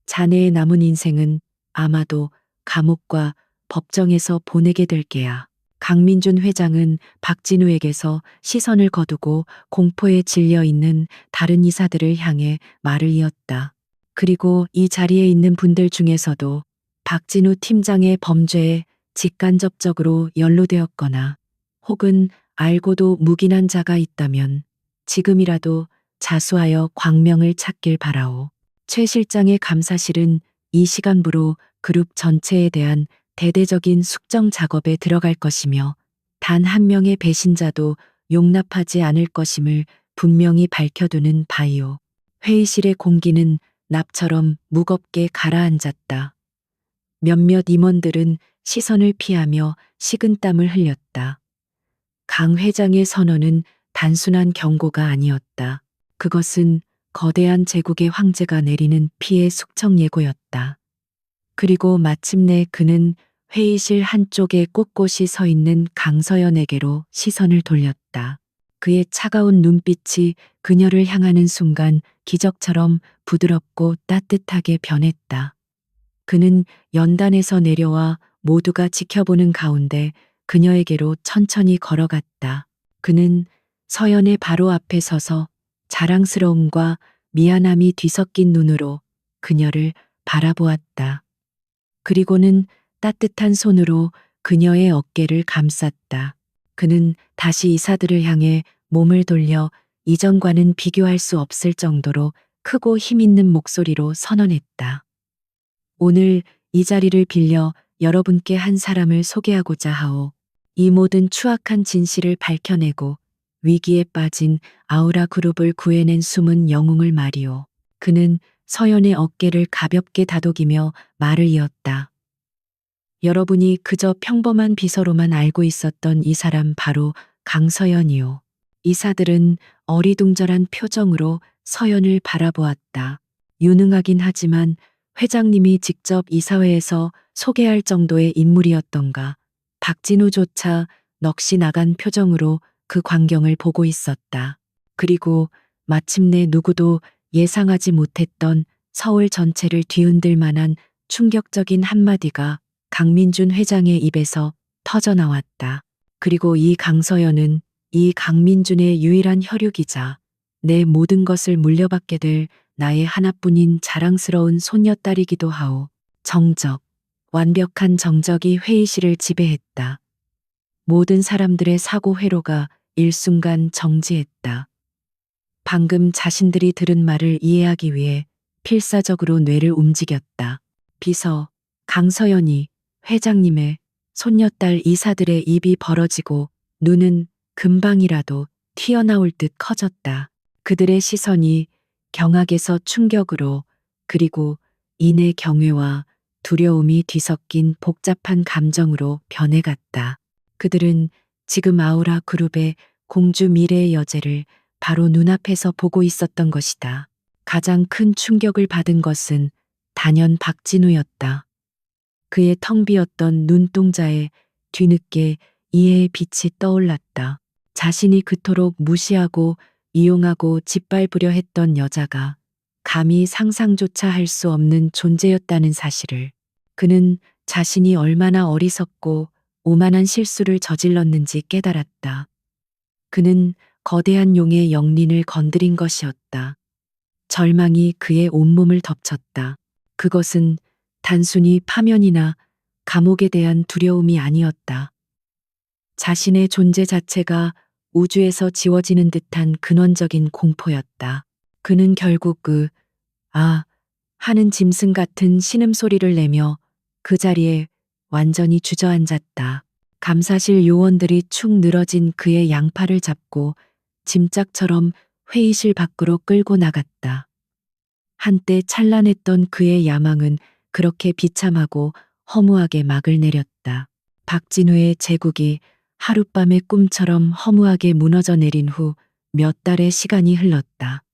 자네의 남은 인생은 아마도 감옥과 법정에서 보내게 될 게야. 강민준 회장은 박진우에게서 시선을 거두고 공포에 질려 있는 다른 이사들을 향해 말을 이었다. 그리고 이 자리에 있는 분들 중에서도 박진우 팀장의 범죄에 직간접적으로 연루되었거나 혹은 알고도 묵인한 자가 있다면 지금이라도 자수하여 광명을 찾길 바라오. 최 실장의 감사실은 이 시간부로 그룹 전체에 대한 대대적인 숙정 작업에 들어갈 것이며 단 한 명의 배신자도 용납하지 않을 것임을 분명히 밝혀두는 바이오. 회의실의 공기는 납처럼 무겁게 가라앉았다. 몇몇 임원들은 시선을 피하며 식은땀을 흘렸다. 강 회장의 선언은 단순한 경고가 아니었다. 그것은 거대한 제국의 황제가 내리는 피해 숙청 예고였다. 그리고 마침내 그는 회의실 한쪽에 꼿꼿이 서 있는 강서연에게로 시선을 돌렸다. 그의 차가운 눈빛이 그녀를 향하는 순간 기적처럼 부드럽고 따뜻하게 변했다. 그는 연단에서 내려와 모두가 지켜보는 가운데 그녀에게로 천천히 걸어갔다. 그는 서연의 바로 앞에 서서 자랑스러움과 미안함이 뒤섞인 눈으로 그녀를 바라보았다. 그리고는 따뜻한 손으로 그녀의 어깨를 감쌌다. 그는 다시 이사들을 향해 몸을 돌려 이전과는 비교할 수 없을 정도로 크고 힘있는 목소리로 선언했다. 오늘 이 자리를 빌려 여러분께 한 사람을 소개하고자 하오. 이 모든 추악한 진실을 밝혀내고 위기에 빠진 아우라 그룹을 구해낸 숨은 영웅을 말이오. 그는 서연의 어깨를 가볍게 다독이며 말을 이었다. 여러분이 그저 평범한 비서로만 알고 있었던 이 사람 바로 강서연이요. 이사들은 어리둥절한 표정으로 서연을 바라보았다. 유능하긴 하지만 회장님이 직접 이사회에서 소개할 정도의 인물이었던가. 박진우조차 넋이 나간 표정으로 그 광경을 보고 있었다. 그리고 마침내 누구도 예상하지 못했던 서울 전체를 뒤흔들 만한 충격적인 한마디가 강민준 회장의 입에서 터져 나왔다. 그리고 이 강서연은 이 강민준의 유일한 혈육이자 내 모든 것을 물려받게 될 나의 하나뿐인 자랑스러운 손녀딸이기도 하오. 정적, 완벽한 정적이 회의실을 지배했다. 모든 사람들의 사고 회로가 일순간 정지했다. 방금 자신들이 들은 말을 이해하기 위해 필사적으로 뇌를 움직였다. 비서, 강서연이 회장님의 손녀딸 이사들의 입이 벌어지고 눈은 금방이라도 튀어나올 듯 커졌다. 그들의 시선이 경악에서 충격으로 그리고 인의 경외와 두려움이 뒤섞인 복잡한 감정으로 변해갔다. 그들은 지금 아우라 그룹의 공주 미래의 여제를 바로 눈앞에서 보고 있었던 것이다. 가장 큰 충격을 받은 것은 단연 박진우였다. 그의 텅 비었던 눈동자에 뒤늦게 이해의 빛이 떠올랐다. 자신이 그토록 무시하고 이용하고 짓밟으려 했던 여자가 감히 상상조차 할 수 없는 존재였다는 사실을. 그는 자신이 얼마나 어리석고 오만한 실수를 저질렀는지 깨달았다. 그는 거대한 용의 영린을 건드린 것이었다. 절망이 그의 온몸을 덮쳤다. 그것은 단순히 파면이나 감옥에 대한 두려움이 아니었다. 자신의 존재 자체가 우주에서 지워지는 듯한 근원적인 공포였다. 그는 결국 하는 짐승 같은 신음소리를 내며 그 자리에 완전히 주저앉았다. 감사실 요원들이 축 늘어진 그의 양팔을 잡고 짐짝처럼 회의실 밖으로 끌고 나갔다. 한때 찬란했던 그의 야망은 그렇게 비참하고 허무하게 막을 내렸다. 박진우의 제국이 하룻밤의 꿈처럼 허무하게 무너져 내린 후 몇 달의 시간이 흘렀다.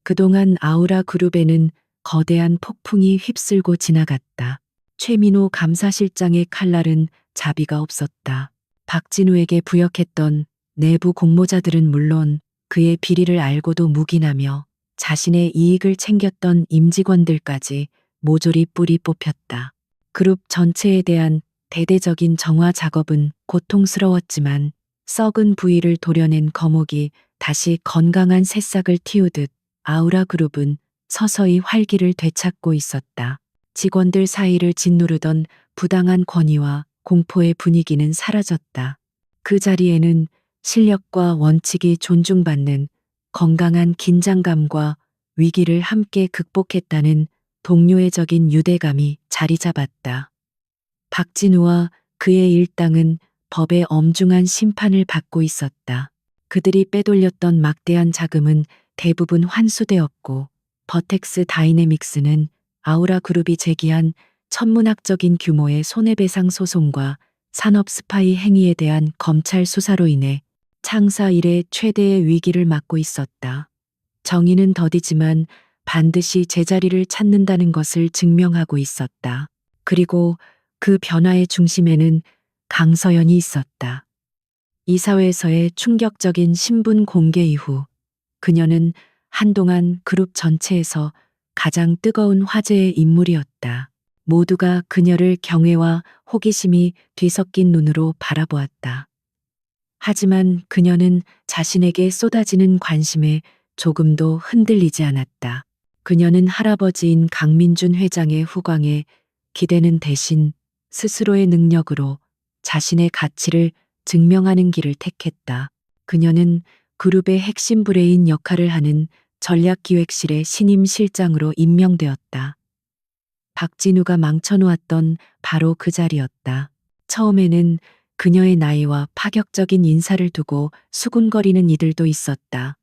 그동안 아우라 그룹에는 거대한 폭풍이 휩쓸고 지나갔다. 최민호 감사실장의 칼날은 자비가 없었다. 박진우에게 부역했던 내부 공모자들은 물론 그의 비리를 알고도 묵인하며 자신의 이익을 챙겼던 임직원들까지 모조리 뿌리 뽑혔다. 그룹 전체에 대한 대대적인 정화 작업은 고통스러웠지만 썩은 부위를 도려낸 거목이 다시 건강한 새싹을 틔우듯 아우라 그룹은 서서히 활기를 되찾고 있었다. 직원들 사이를 짓누르던 부당한 권위와 공포의 분위기는 사라졌다. 그 자리에는 실력과 원칙이 존중받는 건강한 긴장감과 위기를 함께 극복했다는 동료애적인 유대감이 자리 잡았다. 박진우와 그의 일당은 법의 엄중한 심판을 받고 있었다. 그들이 빼돌렸던 막대한 자금은 대부분 환수되었고 버텍스 다이내믹스는 아우라 그룹이 제기한 천문학적인 규모의 손해배상 소송과 산업 스파이 행위에 대한 검찰 수사로 인해 창사 이래 최대의 위기를 맞고 있었다. 정의는 더디지만 반드시 제자리를 찾는다는 것을 증명하고 있었다. 그리고 그 변화의 중심에는 강서연이 있었다. 이사회에서의 충격적인 신분 공개 이후 그녀는 한동안 그룹 전체에서 가장 뜨거운 화제의 인물이었다. 모두가 그녀를 경외와 호기심이 뒤섞인 눈으로 바라보았다. 하지만 그녀는 자신에게 쏟아지는 관심에 조금도 흔들리지 않았다. 그녀는 할아버지인 강민준 회장의 후광에 기대는 대신 스스로의 능력으로 자신의 가치를 증명하는 길을 택했다. 그녀는 그룹의 핵심 브레인 역할을 하는 전략기획실의 신임 실장으로 임명되었다. 박진우가 망쳐놓았던 바로 그 자리였다. 처음에는 그녀의 나이와 파격적인 인사를 두고 수군거리는 이들도 있었다.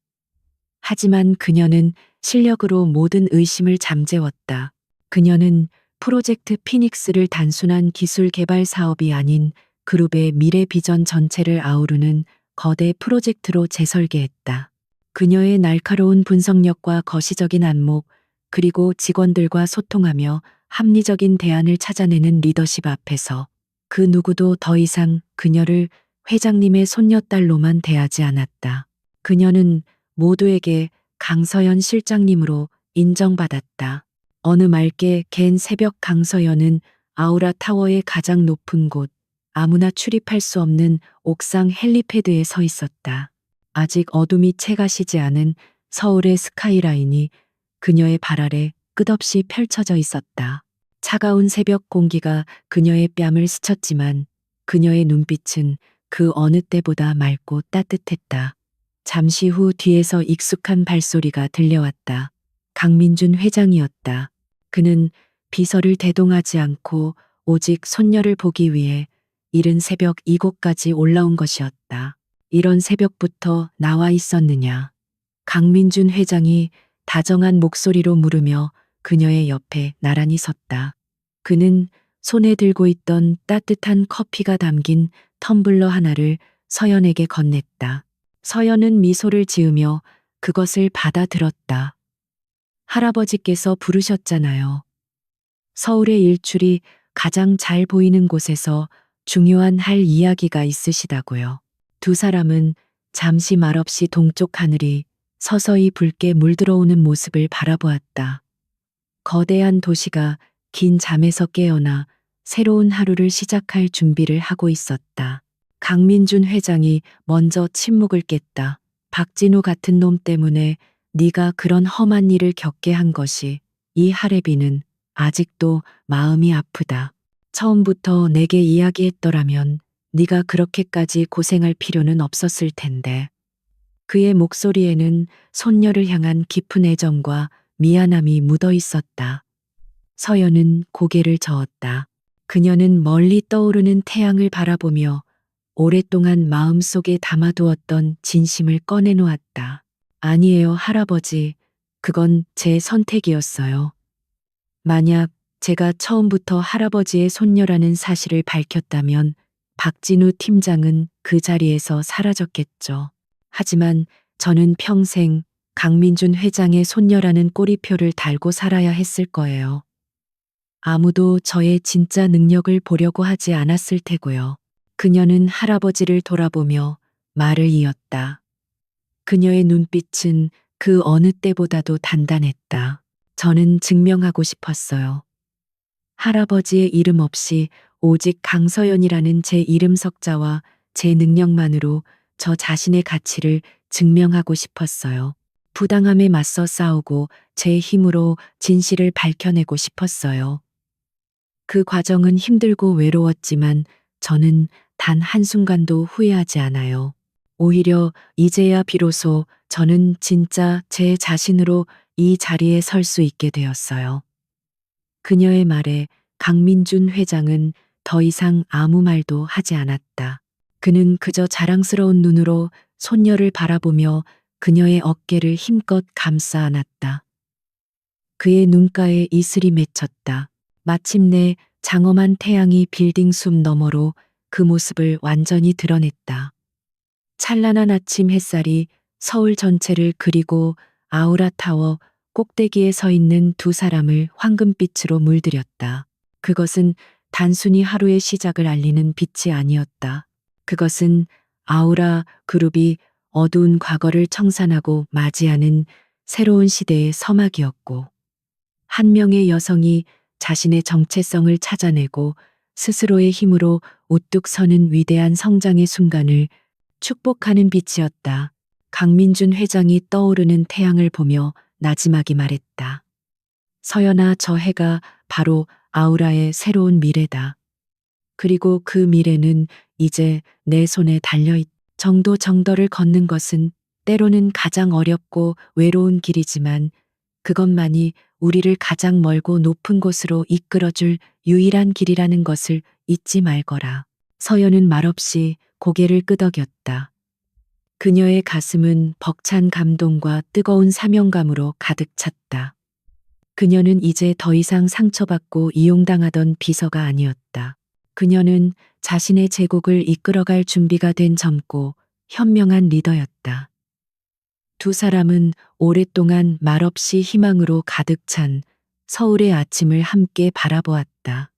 하지만 그녀는 실력으로 모든 의심을 잠재웠다. 그녀는 프로젝트 피닉스를 단순한 기술 개발 사업이 아닌 그룹의 미래 비전 전체를 아우르는 거대 프로젝트로 재설계했다. 그녀의 날카로운 분석력과 거시적인 안목, 그리고 직원들과 소통하며 합리적인 대안을 찾아내는 리더십 앞에서 그 누구도 더 이상 그녀를 회장님의 손녀딸로만 대하지 않았다. 그녀는 모두에게 강서연 실장님으로 인정받았다. 어느 맑게 갠 새벽, 강서연은 아우라 타워의 가장 높은 곳, 아무나 출입할 수 없는 옥상 헬리패드에 서 있었다. 아직 어둠이 채 가시지 않은 서울의 스카이라인이 그녀의 발 아래 끝없이 펼쳐져 있었다. 차가운 새벽 공기가 그녀의 뺨을 스쳤지만 그녀의 눈빛은 그 어느 때보다 맑고 따뜻했다. 잠시 후 뒤에서 익숙한 발소리가 들려왔다. 강민준 회장이었다. 그는 비서를 대동하지 않고 오직 손녀를 보기 위해 이른 새벽 이곳까지 올라온 것이었다. 이런 새벽부터 나와 있었느냐? 강민준 회장이 다정한 목소리로 물으며 그녀의 옆에 나란히 섰다. 그는 손에 들고 있던 따뜻한 커피가 담긴 텀블러 하나를 서연에게 건넸다. 서연은 미소를 지으며 그것을 받아들었다. 할아버지께서 부르셨잖아요. 서울의 일출이 가장 잘 보이는 곳에서 중요한 할 이야기가 있으시다고요. 두 사람은 잠시 말없이 동쪽 하늘이 서서히 붉게 물들어오는 모습을 바라보았다. 거대한 도시가 긴 잠에서 깨어나 새로운 하루를 시작할 준비를 하고 있었다. 강민준 회장이 먼저 침묵을 깼다. 박진우 같은 놈 때문에 네가 그런 험한 일을 겪게 한 것이 이 할애비는 아직도 마음이 아프다. 처음부터 내게 이야기했더라면 네가 그렇게까지 고생할 필요는 없었을 텐데. 그의 목소리에는 손녀를 향한 깊은 애정과 미안함이 묻어 있었다. 서연은 고개를 저었다. 그녀는 멀리 떠오르는 태양을 바라보며 오랫동안 마음속에 담아두었던 진심을 꺼내놓았다. 아니에요, 할아버지. 그건 제 선택이었어요. 만약 제가 처음부터 할아버지의 손녀라는 사실을 밝혔다면 박진우 팀장은 그 자리에서 사라졌겠죠. 하지만 저는 평생 강민준 회장의 손녀라는 꼬리표를 달고 살아야 했을 거예요. 아무도 저의 진짜 능력을 보려고 하지 않았을 테고요. 그녀는 할아버지를 돌아보며 말을 이었다. 그녀의 눈빛은 그 어느 때보다도 단단했다. 저는 증명하고 싶었어요. 할아버지의 이름 없이 오직 강서연이라는 제 이름 석자와 제 능력만으로 저 자신의 가치를 증명하고 싶었어요. 부당함에 맞서 싸우고 제 힘으로 진실을 밝혀내고 싶었어요. 그 과정은 힘들고 외로웠지만 저는 단 한순간도 후회하지 않아요. 오히려 이제야 비로소 저는 진짜 제 자신으로 이 자리에 설 수 있게 되었어요. 그녀의 말에 강민준 회장은 더 이상 아무 말도 하지 않았다. 그는 그저 자랑스러운 눈으로 손녀를 바라보며 그녀의 어깨를 힘껏 감싸 안았다. 그의 눈가에 이슬이 맺혔다. 마침내 장엄한 태양이 빌딩 숲 너머로 그 모습을 완전히 드러냈다. 찬란한 아침 햇살이 서울 전체를 그리고 아우라 타워 꼭대기에 서 있는 두 사람을 황금빛으로 물들였다. 그것은 단순히 하루의 시작을 알리는 빛이 아니었다. 그것은 아우라 그룹이 어두운 과거를 청산하고 맞이하는 새로운 시대의 서막이었고, 한 명의 여성이 자신의 정체성을 찾아내고 스스로의 힘으로 우뚝 서는 위대한 성장의 순간을 축복하는 빛이었다. 강민준 회장이 떠오르는 태양을 보며 나지막이 말했다. 서연아, 저 해가 바로 아우라의 새로운 미래다. 그리고 그 미래는 이제 내 손에 달려있다. 정도를 걷는 것은 때로는 가장 어렵고 외로운 길이지만 그것만이 우리를 가장 멀고 높은 곳으로 이끌어줄 유일한 길이라는 것을 잊지 말거라. 서연은 말없이 고개를 끄덕였다. 그녀의 가슴은 벅찬 감동과 뜨거운 사명감으로 가득 찼다. 그녀는 이제 더 이상 상처받고 이용당하던 비서가 아니었다. 그녀는 자신의 제국을 이끌어갈 준비가 된 젊고 현명한 리더였다. 두 사람은 오랫동안 말없이 희망으로 가득 찬 서울의 아침을 함께 바라보았다.